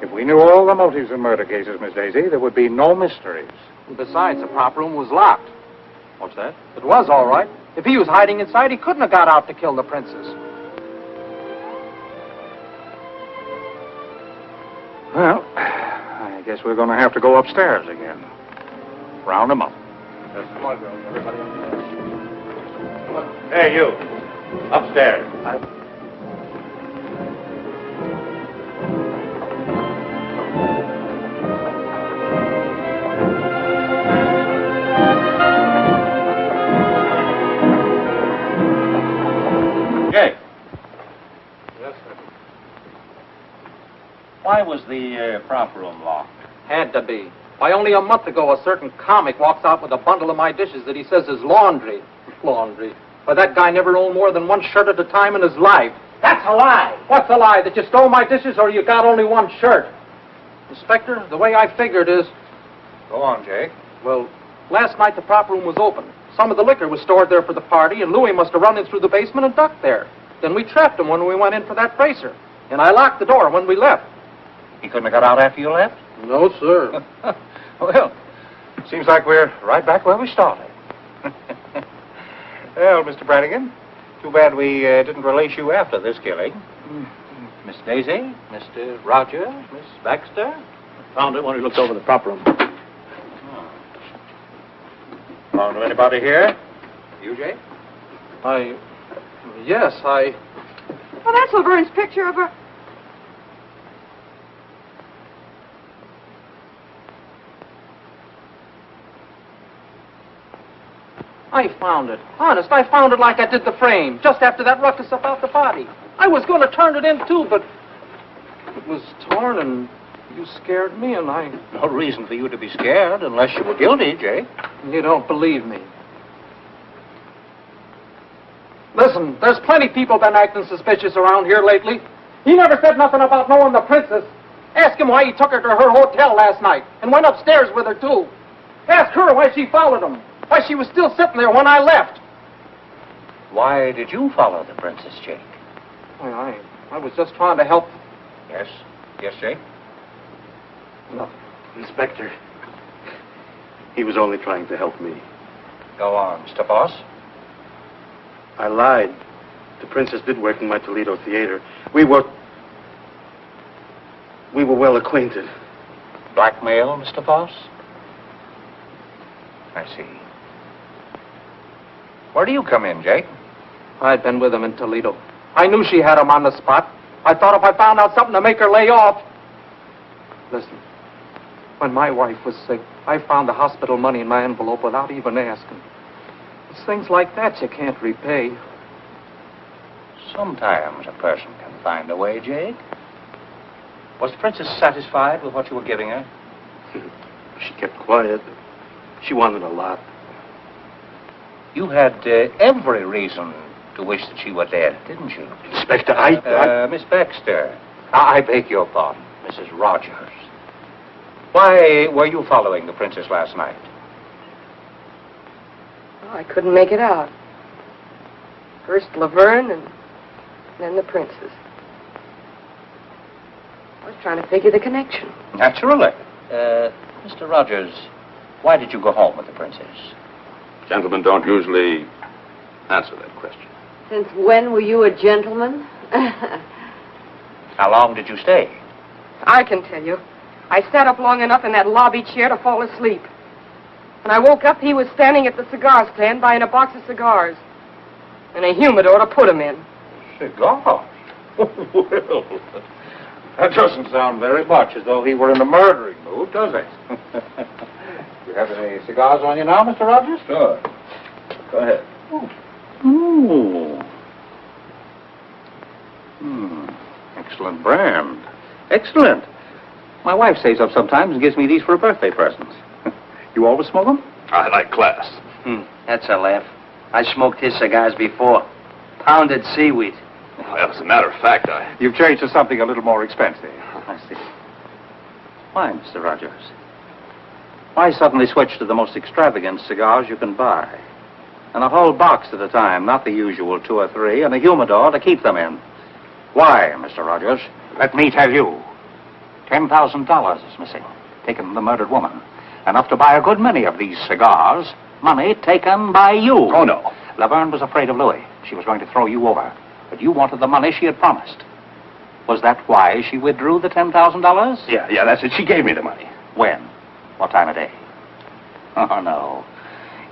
S19: If we knew all the motives in murder cases, Miss Daisy, there would be no mysteries.
S7: Besides, the prop room was locked. What's that? It was, all right. If he was hiding inside, he couldn't have got out to kill the princess.
S19: Well, I guess we're going to have to go upstairs again. Round them up.
S11: Yes, come on, girls. Everybody upstairs. Come on. Hey, you. Upstairs.
S12: Jake,
S11: Yes, sir.
S12: why was the prop room locked?
S7: Had to be. Why, only a month ago, a certain comic walks out with a bundle of my dishes that he says is laundry. Laundry. Why, that guy never owned more than one shirt at a time in his life.
S12: That's a lie.
S7: What's a lie? That you stole my dishes or you got only one shirt? Inspector, the way I figured is...
S19: Go on, Jake.
S7: Well, last night the prop room was open. Some of the liquor was stored there for the party, and Louis must have run in through the basement and ducked there. Then we trapped him when we went in for that bracer. And I locked the door when we left.
S19: He couldn't have got out after you left?
S7: No, sir.
S19: Well, Seems like we're right back where we started. Well, Mr. Brannigan, too bad we didn't release you after this killing. Miss Daisy, Mr. Rogers, Miss Baxter.
S2: Found it when he looked over the prop room.
S19: Found anybody here? You, Jake?
S7: Yes,
S16: Well, that's Laverne's picture of her.
S7: I found it. Honest, I found it like I did the frame, just after that ruckus about the body. I was going to turn it in, too, but it was torn, and you scared me, and I...
S19: No reason for you to be scared unless you were guilty, Jake.
S7: You don't believe me. Listen, there's plenty people been acting suspicious around here lately. He never said nothing about knowing the princess. Ask him why he took her to her hotel last night and went upstairs with her, too. Ask her why she followed him, why she was still sitting there when I left.
S19: Why did you follow the princess, Jake?
S7: I was just trying to help.
S19: Yes? Yes, Jake?
S7: No.
S2: Inspector, he was only trying to help me.
S19: Go on, Mr. Foss.
S2: I lied. The princess did work in my Toledo theater. We were well acquainted.
S19: Blackmail, Mr. Foss? I see. Where do you come in, Jake?
S7: I'd been with him in Toledo. I knew she had him on the spot. I thought if I found out something to make her lay off. Listen, when my wife was sick, I found the hospital money in my envelope without even asking. It's things like that you can't repay.
S19: Sometimes a person can find a way, Jake. Was the princess satisfied with what you were giving her?
S2: She kept quiet. She wanted a lot.
S19: You had every reason to wish that she were dead, didn't you?
S2: Inspector,
S19: Miss Baxter. I beg your pardon, Mrs. Rogers. Why were you following the princess last night?
S16: Oh, I couldn't make it out. First Laverne and then the princess. I was trying to figure the connection.
S19: Naturally. Mr. Rogers, why did you go home with the princess?
S13: Gentlemen don't usually answer that question.
S8: Since when were you a gentleman?
S19: How long did you stay?
S16: I can tell you. I sat up long enough in that lobby chair to fall asleep. When I woke up, he was standing at the cigar stand buying a box of cigars. And a humidor to put them in.
S19: Cigar? Well, that doesn't sound very much as though he were in a murdering mood, does it? You have any cigars on you now, Mr. Rogers?
S13: Sure. Go ahead.
S19: Ooh. Excellent brand. Excellent. My wife saves up sometimes and gives me these for a birthday present. You always smoke them?
S13: I like class.
S5: That's a laugh. I smoked his cigars before. Pounded seaweed.
S13: Well, as a matter of fact,
S19: You've changed to something a little more expensive. I see. Why, Mr. Rogers? Why suddenly switch to the most extravagant cigars you can buy? And a whole box at a time, not the usual 2 or 3, and a humidor to keep them in. Why, Mr. Rogers? Let me tell you. $10,000 is missing, taken from the murdered woman. Enough to buy a good many of these cigars. Money taken by you.
S13: Oh, no.
S19: Laverne was afraid of Louis. She was going to throw you over. But you wanted the money she had promised. Was that why she withdrew the $10,000?
S13: Yeah, that's it. She gave me the money.
S19: When? What time of day? Oh, no.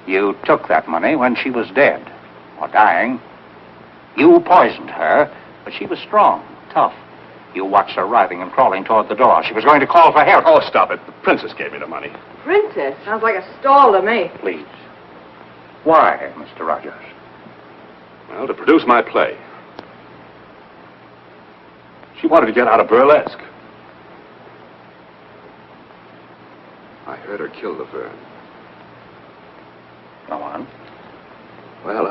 S19: You took that money when she was dead, or dying. You poisoned her, but she was strong, tough. You watched her writhing and crawling toward the door. She was going to call for help.
S13: Oh, stop it. The princess gave me the money.
S16: Princess? Sounds like a stall to me.
S19: Please. Why, Mr. Rogers?
S13: Well, to produce my play. She wanted to get out of Burlesque. I heard her kill Laverne.
S19: Go on.
S13: Well,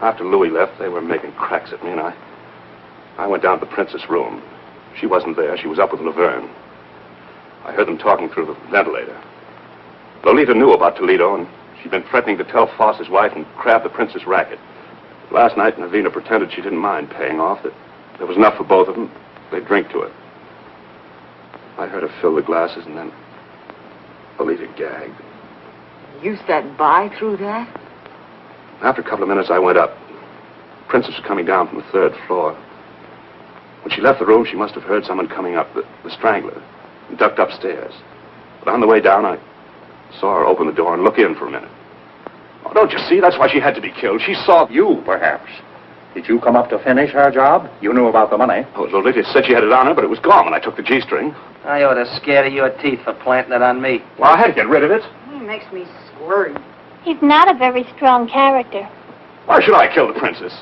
S13: after Louis left, they were making cracks at me, and I went down to the princess' room. She wasn't there. She was up with Laverne. I heard them talking through the ventilator. Lolita knew about Toledo, and she'd been threatening to tell Foss's wife and crab the princess racket. Last night, Navina pretended she didn't mind paying off, that there was enough for both of them. They'd drink to it. I heard her fill the glasses, and then Lolita gagged.
S8: You sat by through that?
S13: After a couple of minutes, I went up. Princess was coming down from the 3rd floor. When she left the room, she must have heard someone coming up, the strangler, and ducked upstairs. But on the way down, I saw her open the door and look in for a minute. Oh, don't you see? That's why she had to be killed. She saw
S19: you, perhaps. Did you come up to finish her job? You knew about the money.
S13: Oh, Lolita said she had it on her, but it was gone when I took the G-string.
S5: I ought to scare your teeth for planting it on me.
S13: Well, I had to get rid of it.
S9: He makes me squirm. He's not a very strong character.
S13: Why should I kill the princess?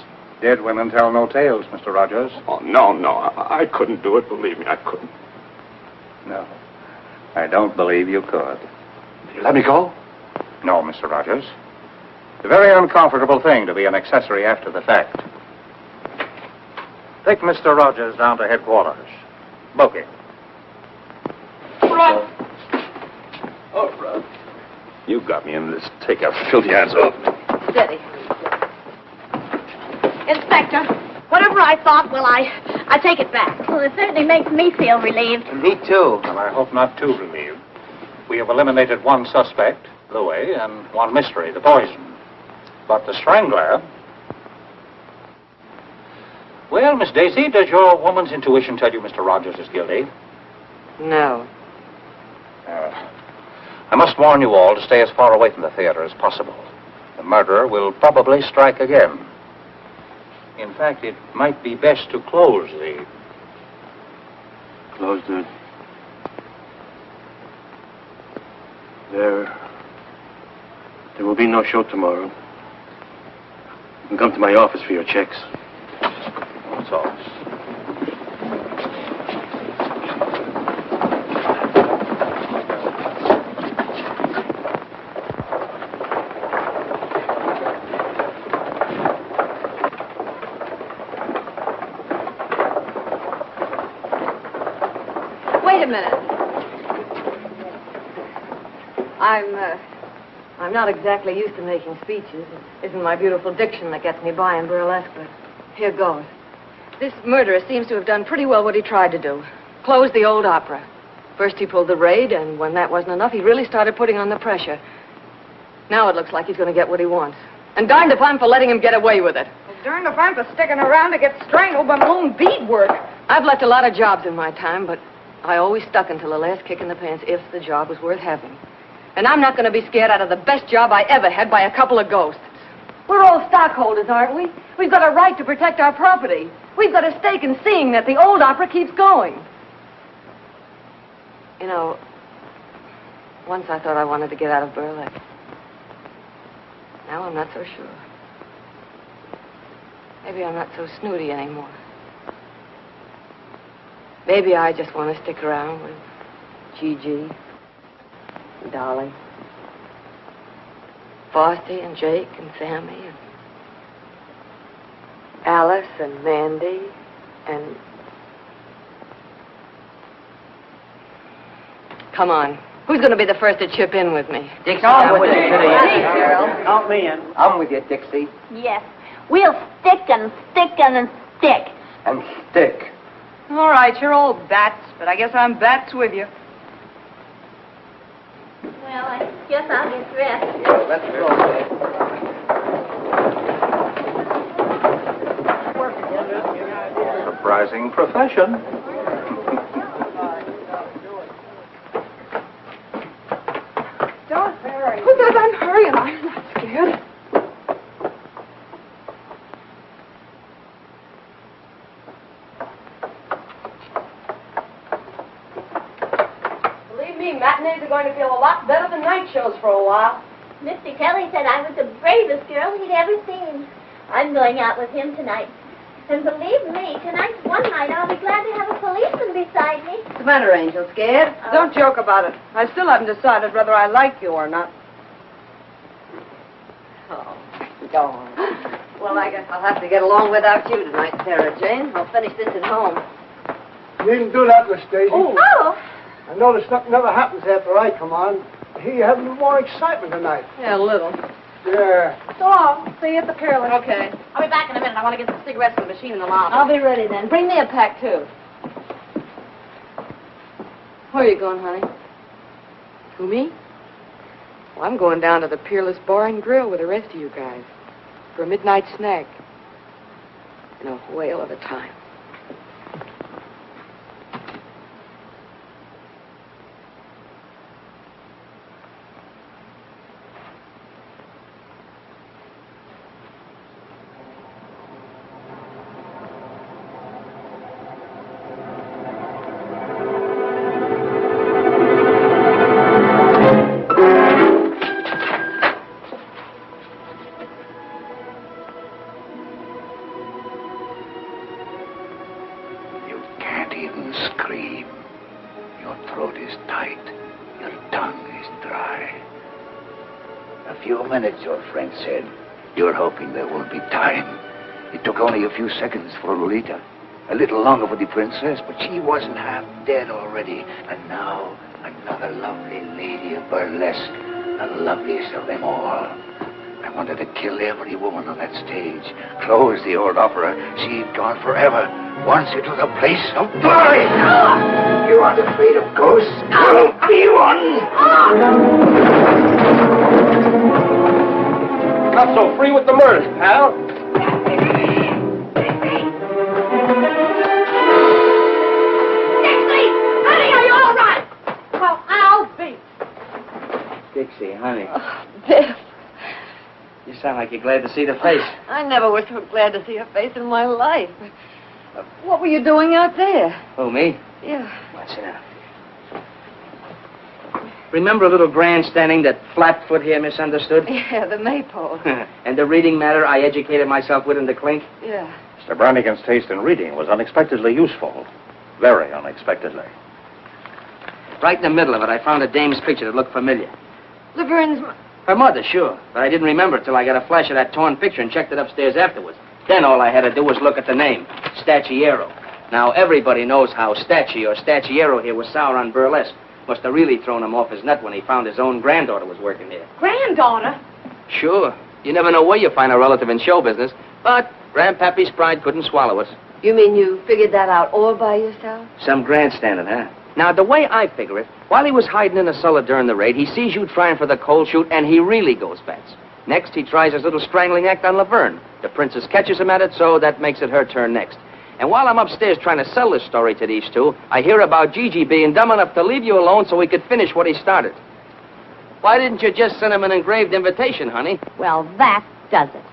S19: Dead women tell no tales, Mr. Rogers.
S13: Oh, no. I couldn't do it. Believe me, I couldn't.
S19: No. I don't believe you could.
S13: You let me go?
S19: No, Mr. Rogers. It's a very uncomfortable thing to be an accessory after the fact. Take Mr. Rogers down to headquarters. Book him.
S13: Run! Oh, Run. You got me in this. Take your filthy hands off.
S4: Steady. Inspector, whatever I thought, well, I take it back.
S9: Well, it certainly makes me feel relieved.
S5: Me too.
S19: Well, I hope not too relieved. We have eliminated one suspect, Louis, and one mystery, the poison. But the strangler... Well, Miss Daisy, does your woman's intuition tell you Mr. Rogers is guilty?
S8: No.
S19: I must warn you all to stay as far away from the theater as possible. The murderer will probably strike again. In fact, it might be best to close the...
S11: Close the... There will be no show tomorrow. You can come to my office for your checks.
S19: That's all.
S4: Wait a minute.
S8: I'm not exactly used to making speeches. It isn't my beautiful diction that gets me by in burlesque, but here goes. This murderer seems to have done pretty well what he tried to do. Close the old opera. First he pulled the raid, and when that wasn't enough, he really started putting on the pressure. Now it looks like he's going to get what he wants. And darned if I'm for letting him get away with it.
S16: Darned if I'm for sticking around to get strangled by my own beadwork.
S8: I've left a lot of jobs in my time, but I always stuck until the last kick in the pants if the job was worth having. And I'm not going to be scared out of the best job I ever had by a couple of ghosts. We're all stockholders, aren't we? We've got a right to protect our property. We've got a stake in seeing that the old opera keeps going. You know, once I thought I wanted to get out of burlesque. Now I'm not so sure. Maybe I'm not so snooty anymore. Maybe I just want to stick around with Gigi, and Dolly, Frosty and Jake and Sammy and Alice and Mandy and... Come on. Who's going to be the first to chip in with me?
S5: Dixie, I'm with you.
S12: Count me in.
S5: I'm with you, Dixie.
S9: Yes. We'll stick and stick and stick.
S5: And stick.
S16: All right, you're all bats, but I guess I'm bats with you.
S9: Well, I guess I'll get dressed.
S5: Yeah, let's go.
S19: Surprising profession.
S16: Don't hurry. Who says I'm hurrying? I'm not scared.
S8: Believe me, matinees are going to feel a lot better than night shows for a while.
S9: Mr. Kelly said I was the bravest girl he'd ever seen. I'm going out with him tonight. And believe me, tonight's one night I'll be glad to have a policeman beside me.
S8: What's the matter, Angel? Scared?
S16: Don't joke about it. I still haven't decided whether I like you or not.
S8: Oh, go on. Well, I guess I'll have to get along without you tonight, Sarah Jane. I'll finish this at home.
S3: You needn't do that, Miss Daisy.
S9: Oh.
S3: I notice nothing ever happens after I come on. I hear you having more excitement tonight.
S8: Yeah, a little.
S3: Yeah.
S16: So long. See you at the Peerless.
S4: Okay. I'll be back in a minute. I want to get some cigarettes from the machine in the lobby.
S8: I'll be ready then. Bring me a pack, too. Where are you going, honey? To me? Well, I'm going down to the Peerless Bar and Grill with the rest of you guys for a midnight snack. And a whale of a time.
S10: Your friend said. You're hoping there won't be time. It took only a few seconds for Lolita. A little longer for the princess, but she wasn't half dead already. And now, another lovely lady of burlesque. The loveliest of them all. I wanted to kill every woman on that stage. Close the old opera. She'd gone forever. Once it was a place of glory. You aren't afraid of ghosts? I'll be one.
S21: Not so free with the murders, pal.
S4: Dixie! Honey, are you all right? Well, I'll be.
S5: Dixie, honey.
S8: Oh, Biff.
S5: You sound like you're glad to see the face.
S8: I never was so glad to see a face in my life. What were you doing out there?
S5: Who, me?
S8: Yeah.
S5: What's it now? Remember a little grandstanding that Flatfoot here misunderstood?
S8: Yeah, the maypole.
S5: And the reading matter I educated myself with in the clink?
S8: Yeah.
S19: Mr. Brannigan's taste in reading was unexpectedly useful. Very unexpectedly.
S5: Right in the middle of it, I found a dame's picture that looked familiar.
S8: Laverne's...
S5: Her mother, sure. But I didn't remember it till I got a flash of that torn picture and checked it upstairs afterwards. Then all I had to do was look at the name, Stacciero. Now, everybody knows how Stacci or Stacciero here was sour on burlesque. Must have really thrown him off his nut when he found his own granddaughter was working here.
S4: Granddaughter?
S5: Sure. You never know where you find a relative in show business. But Grandpappy's pride couldn't swallow it.
S8: You mean you figured that out all by yourself?
S5: Some grandstanding, huh? Now, the way I figure it, while he was hiding in the cellar during the raid, he sees you trying for the cold shoot, and he really goes bats. Next, he tries his little strangling act on Laverne. The princess catches him at it, so that makes it her turn next. And while I'm upstairs trying to sell this story to these two, I hear about Gigi being dumb enough to leave you alone so he could finish what he started. Why didn't you just send him an engraved invitation, honey?
S4: Well, that does it.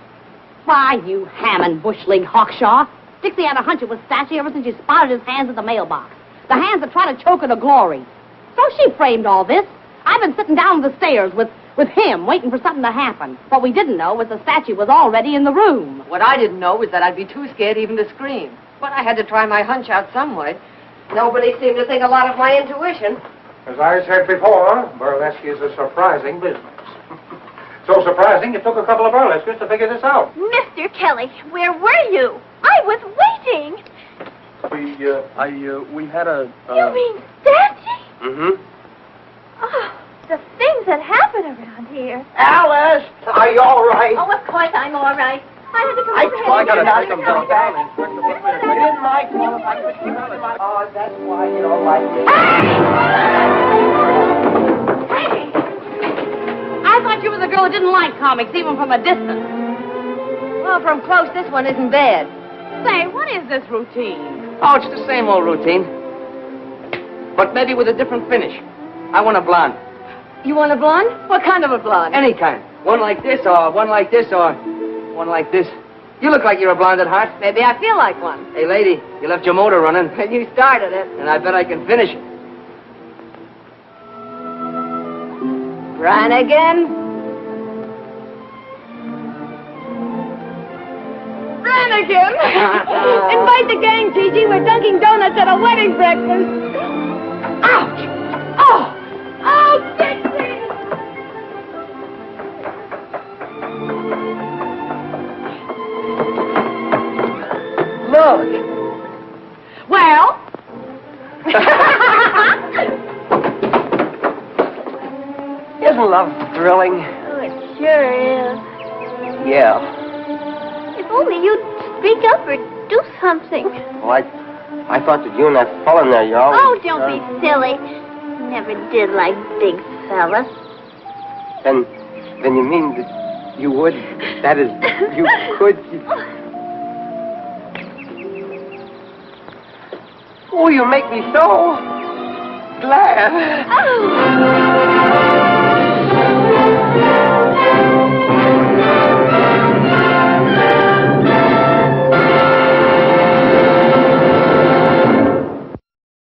S4: Why, you ham and bush-leagued Hawkshaw. Dixie had a hunch it was Stacci ever since she spotted his hands at the mailbox. The hands that try to choke her to glory. So she framed all this. I've been sitting down the stairs with him, waiting for something to happen. What we didn't know was the statue was already in the room.
S8: What I didn't know was that I'd be too scared even to scream. But I had to try my hunch out some way. Nobody seemed to think a lot of my intuition.
S19: As I said before, burlesque is a surprising business. So surprising, it took a couple of burlesquers to figure this out.
S9: Mr. Kelly, where were you? I was waiting.
S21: We had a...
S9: You mean Stacci?
S21: Mm-hmm.
S9: Oh, the things that happen around here.
S1: Alice, are you all right?
S9: Oh, of course I'm all right. I had to come over here.
S21: I gotta take them down.
S1: You didn't like me. Oh, that's why you don't like me.
S4: Hey! I thought you were the girl who didn't like comics, even from a distance.
S8: Well, from close, this one isn't bad.
S4: Say, what is this routine?
S5: Oh, it's the same old routine. But maybe with a different finish. I want a blonde.
S8: You want a blonde? What kind of a blonde?
S5: Any kind. One like this, or one like this, or one like this. You look like you're a blonde at heart.
S8: Maybe I feel like one.
S5: Hey, lady, you left your motor running.
S8: And you started it.
S5: And I bet I can finish it.
S8: Brannigan? Brannigan! Invite the gang, Gigi. We're dunking donuts at a wedding breakfast. Ouch! Oh! Oh, Dixie!
S1: Look.
S4: Well?
S1: Isn't love thrilling?
S9: Oh, it sure is.
S1: Yeah.
S9: If only you'd speak up or do something.
S1: Well, I thought that you and that fella in there, you always...
S9: Oh, don't be silly. Never did like big fellas.
S1: Then you mean that you would? That is, you could? Oh, you make me so glad.